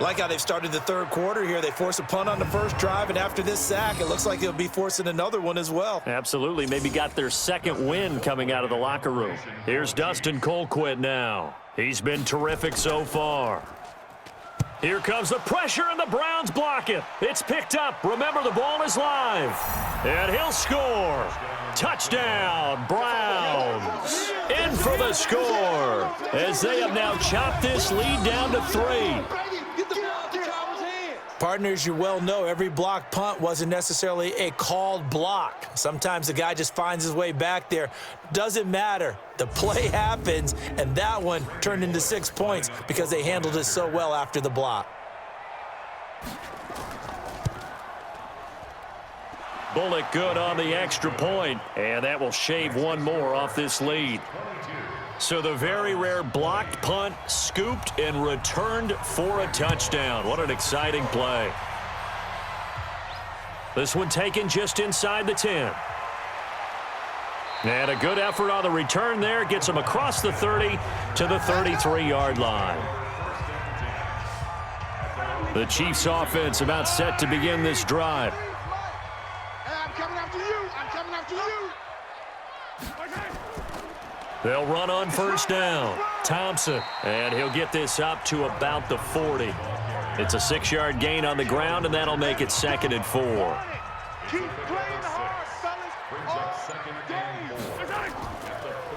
Like how they've started the 3rd quarter here. They force a punt on the first drive, and after this sack, it looks like they'll be forcing another one as well. Absolutely. Maybe got their 2nd win coming out of the locker room. Here's Dustin Colquitt now. He's been terrific so far. Here comes the pressure, and the Browns block it. It's picked up. Remember, the ball is live. And he'll score. Touchdown, Browns. In for the score, as they have now chopped this lead down to 3. Partners, you well know every block punt wasn't necessarily a called block. Sometimes the guy just finds his way back there. Doesn't matter. The play happens, and that one turned into 6 points because they handled it so well after the block. Bullock good on the extra point, and that will shave one more off this lead. So the very rare blocked punt, scooped and returned for a touchdown. What an exciting play. This one taken just inside the 10. And a good effort on the return there. Gets him across the 30 to the 33-yard line. The Chiefs offense about set to begin this drive. I'm coming after you. I'm coming after you. They'll run on 1st down. Thompson, and he'll get this up to about the 40. It's a 6-yard gain on the ground, and that'll make it 2nd and 4. Keep playing hard, fellas.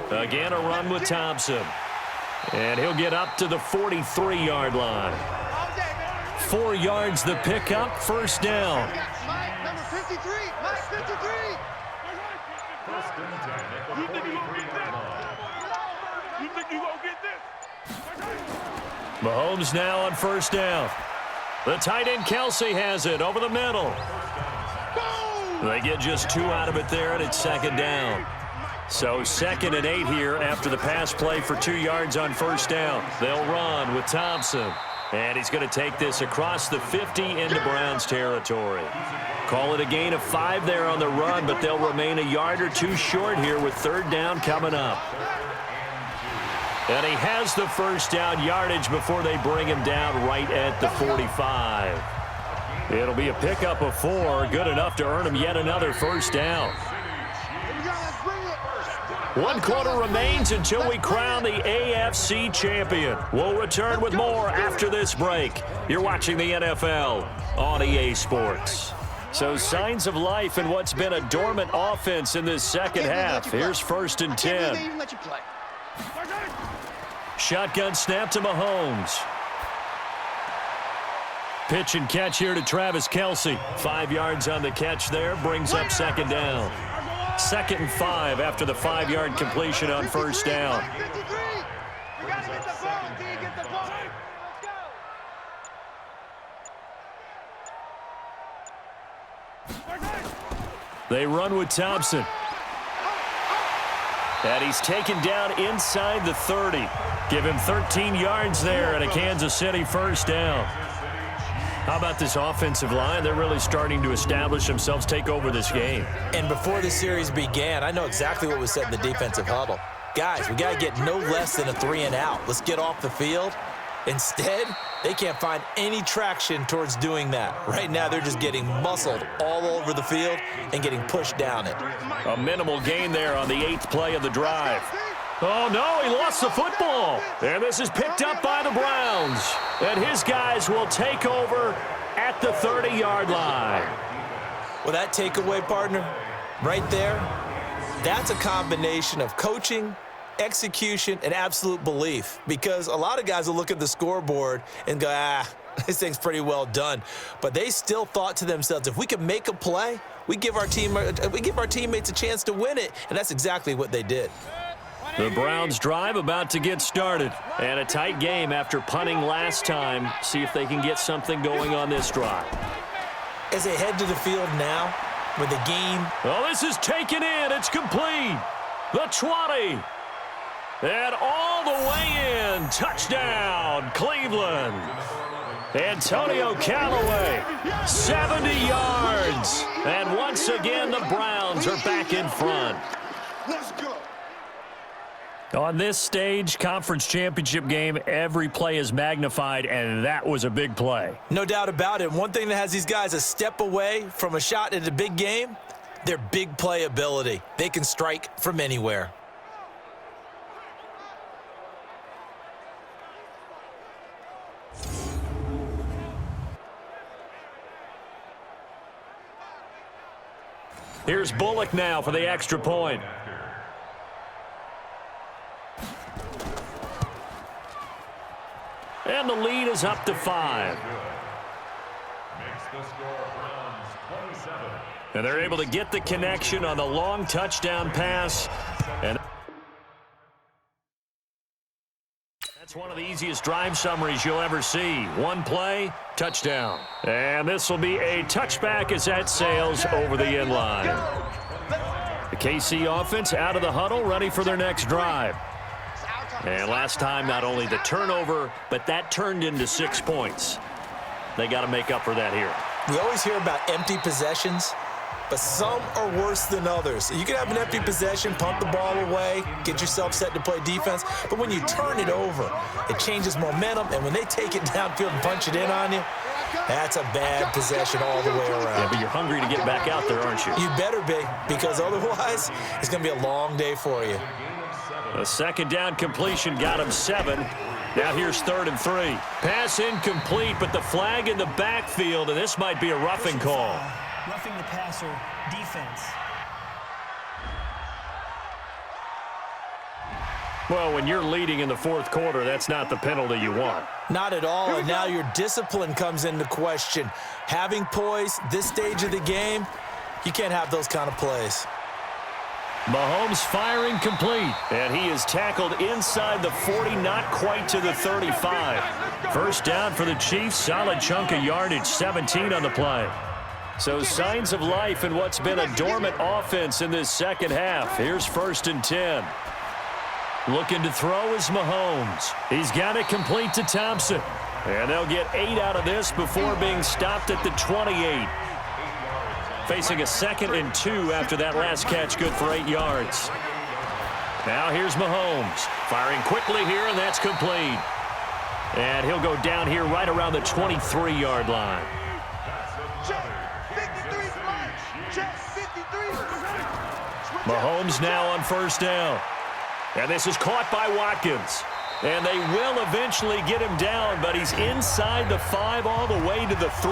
All day. Again, a run with Thompson. And he'll get up to the 43-yard line. 4 yards the pickup, 1st down. Mike, number 53. Mike, 53. You think you gonna get this? You think you gonna get this? Mahomes now on 1st down. The tight end Kelsey has it over the middle. They get just 2 out of it there, and it's 2nd down. So 2nd and 8 here after the pass play for 2 yards on 1st down. They'll run with Thompson. And he's going to take this across the 50 into Browns territory. Call it a gain of 5 there on the run, but they'll remain a yard or 2 short here with 3rd down coming up. And he has the 1st down yardage before they bring him down right at the 45. It'll be a pickup of 4, good enough to earn him yet another 1st down. 1 quarter remains until we crown the AFC champion. We'll return with more after this break. You're watching the NFL on EA Sports. So signs of life in what's been a dormant offense in this 2nd half. Here's 1st and 10. Shotgun snap to Mahomes. Pitch and catch here to Travis Kelsey. 5 yards on the catch there, brings up 2nd down. 2nd and 5 after the 5-yard completion on 1st down. They run with Thompson. And he's taken down inside the 30. Give him 13 yards there and a Kansas City 1st down. How about this offensive line? They're really starting to establish themselves, take over this game. And before the series began, I know exactly what was said in the defensive huddle. Guys, we got to get no less than a 3 and out. Let's get off the field. Instead, they can't find any traction towards doing that. Right now, they're just getting muscled all over the field and getting pushed down it. A minimal gain there on the 8th play of the drive. Oh, no, he lost the football. And this is picked up by the Browns. And his guys will take over at the 30-yard line. Well, that takeaway, partner, right there, that's a combination of coaching execution, and absolute belief, because a lot of guys will look at the scoreboard and go, this thing's pretty well done. But they still thought to themselves, if we can make a play, we give our teammates a chance to win it, and that's exactly what they did. The Browns drive about to get started, and a tight game after punting last time. See if they can get something going on this drive. As they head to the field now with the game. Oh, this is taken in. It's complete. The 20. And all the way in. Touchdown, Cleveland. Antonio Callaway, 70 yards. And once again, the Browns are back in front. Let's go. On this stage, conference championship game, every play is magnified, and that was a big play. No doubt about it. One thing that has these guys a step away from a shot at a big game, their big play ability. They can strike from anywhere. Here's Bullock now for the extra point. And the lead is up to 5. And they're able to get the connection on the long touchdown pass. And that's one of the easiest drive summaries you'll ever see. One play, touchdown. And this will be a touchback as that sails over the end line. The KC offense out of the huddle, ready for their next drive. And last time, not only the turnover, but that turned into 6 points. They got to make up for that here. We always hear about empty possessions, but some are worse than others. You can have an empty possession, punt the ball away, get yourself set to play defense, but when you turn it over, it changes momentum, and when they take it downfield and punch it in on you, that's a bad possession all the way around. Yeah, but you're hungry to get back out there, aren't you? You better be, because otherwise, it's going to be a long day for you. A second down completion got him 7. Now here's 3rd and 3. Pass incomplete, but the flag in the backfield, and this might be a roughing call. Roughing the passer, defense. Well, when you're leading in the 4th quarter, that's not the penalty you want. Not at all, and now your discipline comes into question. Having poise this stage of the game, you can't have those kind of plays. Mahomes firing complete, and he is tackled inside the 40, not quite to the 35. First down for the Chiefs, solid chunk of yardage, 17 on the play. So signs of life in what's been a dormant offense in this second half. Here's 1st and 10. Looking to throw is Mahomes. He's got it complete to Thompson. And they'll get 8 out of this before being stopped at the 28. Facing a 2nd and 2 after that last catch, good for 8 yards. Now here's Mahomes. Firing quickly here, and that's complete. And he'll go down here right around the 23-yard line. Mahomes now on 1st down. And this is caught by Watkins. And they will eventually get him down, but he's inside the 5 all the way to the 3.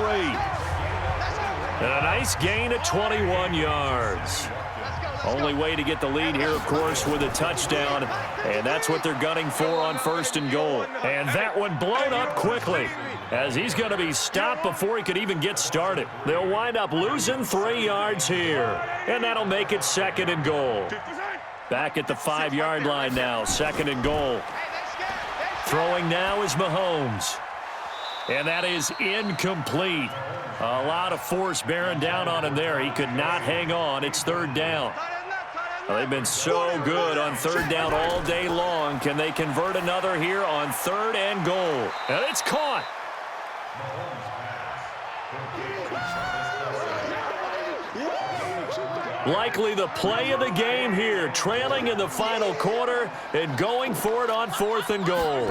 And a nice gain of 21 yards. Only way to get the lead here, of course, with a touchdown. And that's what they're gunning for on 1st and goal. And that one blown up quickly, as he's going to be stopped before he could even get started. They'll wind up losing 3 yards here. And that'll make it 2nd and goal. Back at the 5-yard line now, 2nd and goal. Throwing now is Mahomes. And that is incomplete. A lot of force bearing down on him there. He could not hang on. It's 3rd down. Well, they've been so good on 3rd down all day long. Can they convert another here on 3rd and goal? And it's caught. Likely the play of the game here, trailing in the final quarter and going for it on 4th and goal.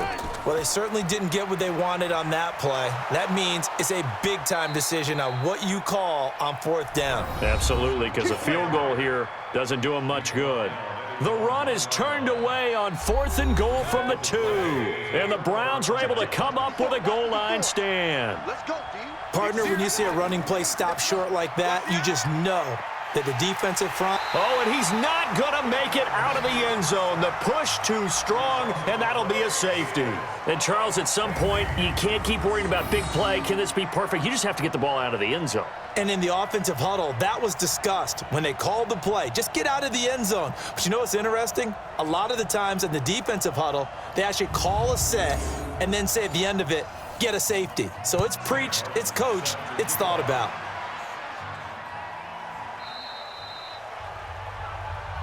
Well, they certainly didn't get what they wanted on that play. That means it's a big-time decision on what you call on 4th down. Absolutely, because a field goal here doesn't do them much good. The run is turned away on 4th and goal from the 2. And the Browns are able to come up with a goal line stand. Partner, when you see a running play stop short like that, you just know that the defensive front... Oh, and he's not going to make it out of the end zone. The push too strong, and that'll be a safety. And, Charles, at some point, you can't keep worrying about big play. Can this be perfect? You just have to get the ball out of the end zone. And in the offensive huddle, that was discussed when they called the play. Just get out of the end zone. But you know what's interesting? A lot of the times in the defensive huddle, they actually call a set and then say at the end of it, get a safety. So it's preached, it's coached, it's thought about.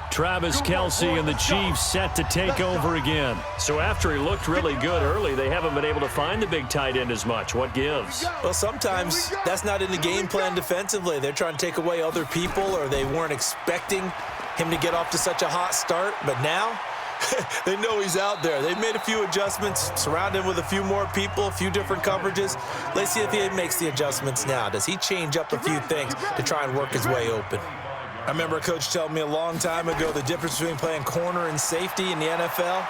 Travis Kelce and the Chiefs set to take over again. So after he looked really good early, they haven't been able to find the big tight end as much. What gives? Well, sometimes that's not in the game plan defensively. They're trying to take away other people, or they weren't expecting him to get off to such a hot start. But now, they know he's out there. They've made a few adjustments, surrounded him with a few more people, a few different coverages. Let's see if he makes the adjustments now. Does he change up a few things to try and work his way open? I remember a coach telling me a long time ago the difference between playing corner and safety in the NFL.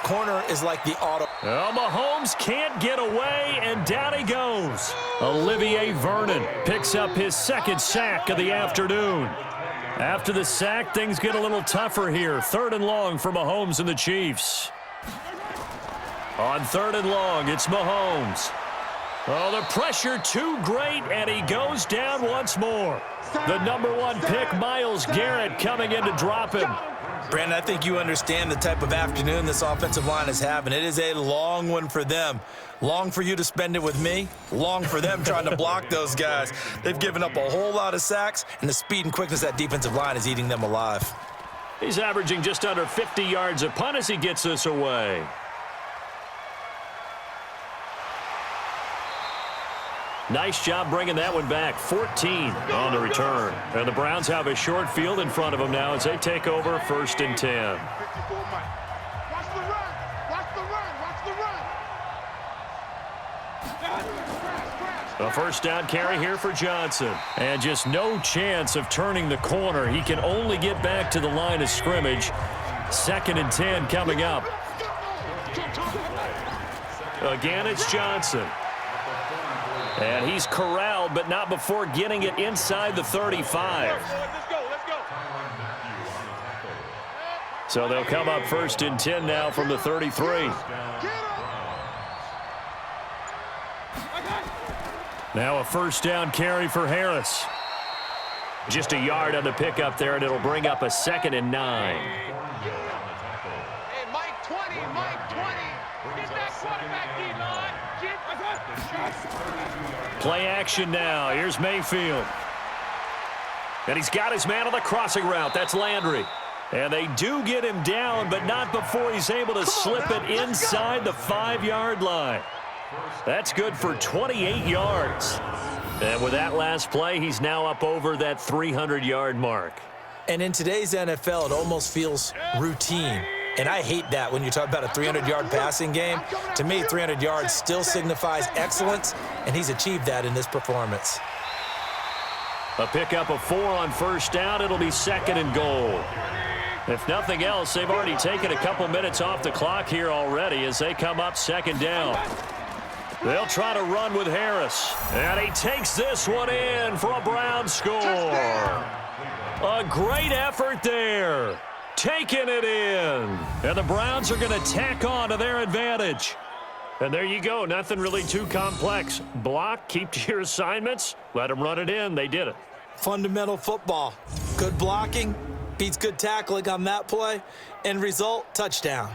Corner is like the auto. Well, Mahomes can't get away, and down he goes. Olivier Vernon picks up his second sack of the afternoon. After the sack, things get a little tougher here. 3rd and long for Mahomes and the Chiefs. On 3rd and long, it's Mahomes. Oh, the pressure too great, and he goes down once more. The #1 pick, Myles Garrett, coming in to drop him. Brandon, I think you understand the type of afternoon this offensive line is having. It is a long one for them. Long for you to spend it with me. Long for them trying to block those guys. They've given up a whole lot of sacks, and the speed and quickness of that defensive line is eating them alive. He's averaging just under 50 yards a punt as he gets this away. Nice job bringing that one back. 14 on the return. And the Browns have a short field in front of them now as they take over 1st and 10. Watch the run. Watch the run. Watch the run. A first down carry here for Johnson. And just no chance of turning the corner. He can only get back to the line of scrimmage. 2nd and 10 coming up. Again, it's Johnson. And he's corralled, but not before getting it inside the 35. Let's go. So they'll come up 1st and 10 now from the 33. Now a first down carry for Harris. Just a yard on the pickup there, and it'll bring up a 2nd and 9. Hey, Mike 20. Get that quarterback, D-line. Play action now. Here's Mayfield. And he's got his man on the crossing route. That's Landry. And they do get him down, but not before he's able to slip it inside the 5-yard line. That's good for 28 yards. And with that last play, he's now up over that 300-yard mark. And in today's NFL, it almost feels routine. And I hate that when you talk about a 300-yard passing game. To me, 300 yards still signifies excellence, and he's achieved that in this performance. A pickup of 4 on first down. It'll be 2nd and goal. If nothing else, they've already taken a couple minutes off the clock here already as they come up 2nd down. They'll try to run with Harris. And he takes this one in for a Brown score. A great effort there. Taking it in. And the Browns are going to tack on to their advantage. And there you go. Nothing really too complex. Block, keep to your assignments, let them run it in. They did it. Fundamental football. Good blocking beats good tackling on that play. End result, touchdown.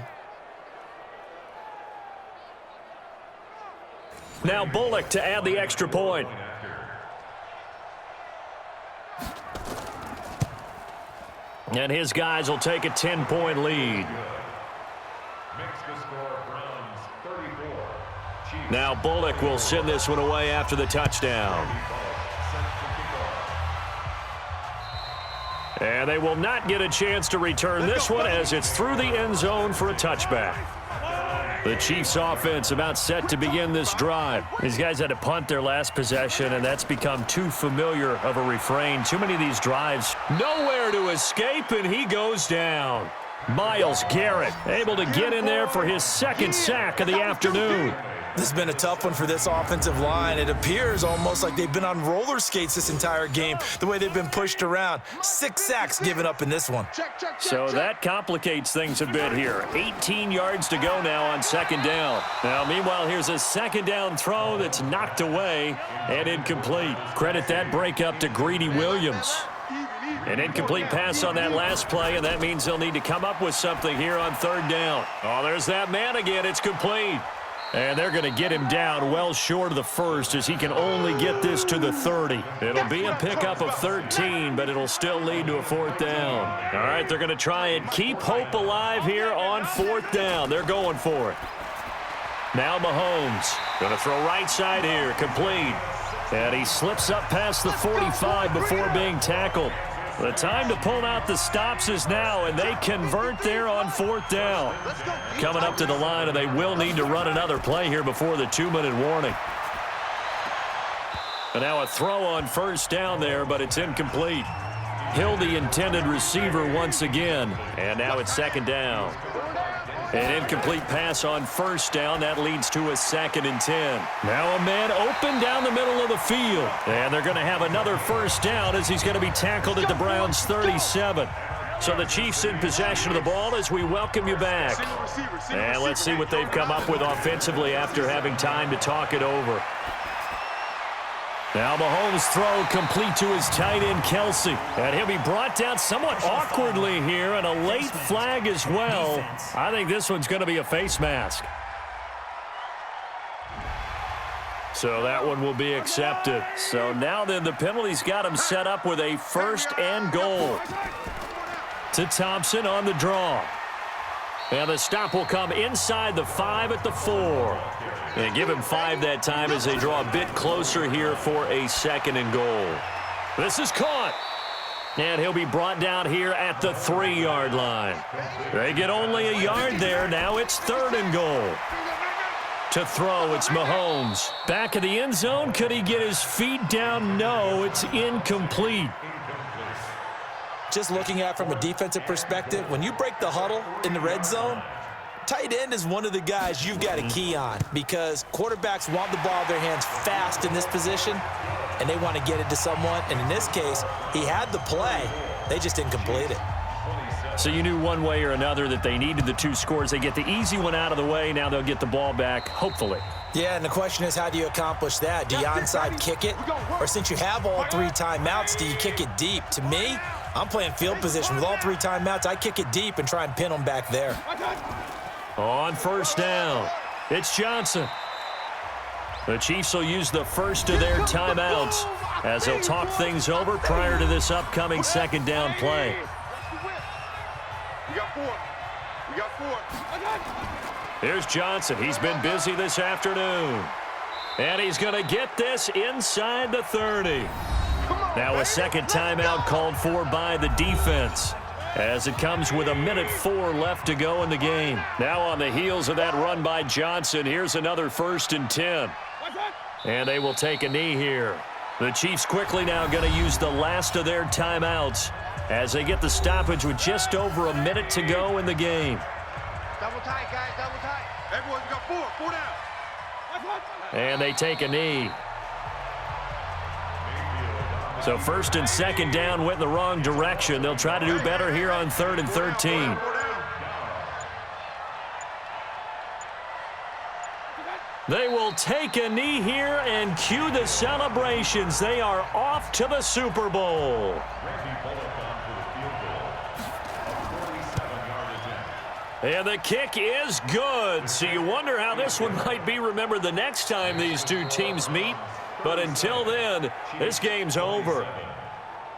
Now Bullock to add the extra point. And his guys will take a 10-point lead. Now Bullock will send this one away after the touchdown. And they will not get a chance to return this one as it's through the end zone for a touchback. The Chiefs offense about set to begin this drive. These guys had to punt their last possession, and that's become too familiar of a refrain. Too many of these drives, nowhere to escape, and he goes down. Myles Garrett able to get in there for his 2nd sack of the afternoon. This has been a tough one for this offensive line. It appears almost like they've been on roller skates this entire game, the way they've been pushed around. 6 sacks given up in this one. So that complicates things a bit here. 18 yards to go now on second down. Now, meanwhile, here's a second down throw that's knocked away and incomplete. Credit that breakup to Greedy Williams. An incomplete pass on that last play, and that means they'll need to come up with something here on third down. Oh, there's that man again. It's complete. And they're going to get him down well short of the first as he can only get this to the 30. It'll be a pickup of 13, but it'll still lead to a fourth down. All right, they're going to try and keep hope alive here on fourth down. They're going for it. Now Mahomes going to throw right side here, complete. And he slips up past the 45 before being tackled. The time to pull out the stops is now, and they convert there on fourth down. Coming up to the line, and they will need to run another play here before the 2-minute warning. And now a throw on first down there, but it's incomplete. Hill, the intended receiver once again, and now it's second down. An incomplete pass on first down. That leads to a 2nd and 10. Now a man open down the middle of the field. And they're going to have another first down as he's going to be tackled at the Browns' 37. So the Chiefs in possession of the ball as we welcome you back. And let's see what they've come up with offensively after having time to talk it over. Now Mahomes' throw complete to his tight end, Kelsey. And he'll be brought down somewhat awkwardly here, and a late flag as well. I think this one's going to be a face mask. So that one will be accepted. So now then the penalty's got him set up with a 1st and goal. To Thompson on the draw. And the stop will come inside the 5 at the 4. And give him 5 that time as they draw a bit closer here for a 2nd and goal. This is caught. And he'll be brought down here at the 3-yard line. They get only a yard there. Now it's 3rd and goal. To throw, it's Mahomes. Back of the end zone. Could he get his feet down? No, it's incomplete. Just looking at it from a defensive perspective, when you break the huddle in the red zone, tight end is one of the guys you've got to key on because quarterbacks want the ball in their hands fast in this position, and they want to get it to someone. And in this case, he had the play. They just didn't complete it. So you knew one way or another that they needed the 2 scores. They get the easy one out of the way. Now they'll get the ball back, hopefully. Yeah, and the question is, how do you accomplish that? Do you onside kick it? Or since you have all 3 timeouts, do you kick it deep? To me, I'm playing field position. With all 3 timeouts, I kick it deep and try and pin them back there. On first down, it's Johnson. The Chiefs will use the first of their timeouts as they'll talk things over prior to this upcoming 2nd down play. We got 4. We got 4. Here's Johnson. He's been busy this afternoon. And he's going to get this inside the 30. Now a 2nd timeout called for by the defense as it comes with 1:04 left to go in the game. Now on the heels of that run by Johnson, here's another 1st and 10. And they will take a knee here. The Chiefs quickly now going to use the last of their timeouts as they get the stoppage with just over a minute to go in the game. Double tight, guys, double tight. Everyone, we got 4 down. And they take a knee. So 1st and 2nd down went in the wrong direction. They'll try to do better here on 3rd and 13. They will take a knee here and cue the celebrations. They are off to the Super Bowl. And the kick is good. So you wonder how this one might be remembered the next time these 2 teams meet. But until then, this game's over.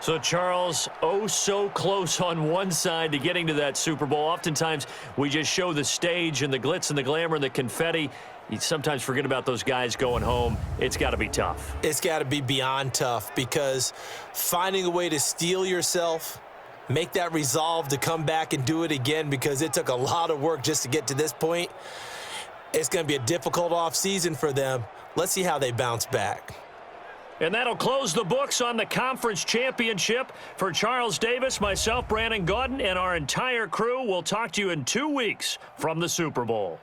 So, Charles, oh so close on one side to getting to that Super Bowl. Oftentimes, we just show the stage and the glitz and the glamour and the confetti. You sometimes forget about those guys going home. It's got to be tough. It's got to be beyond tough because finding a way to steel yourself, make that resolve to come back and do it again because it took a lot of work just to get to this point. It's going to be a difficult offseason for them. Let's see how they bounce back. And that'll close the books on the conference championship. For Charles Davis, myself, Brandon Gaudin, and our entire crew, we'll talk to you in 2 weeks from the Super Bowl.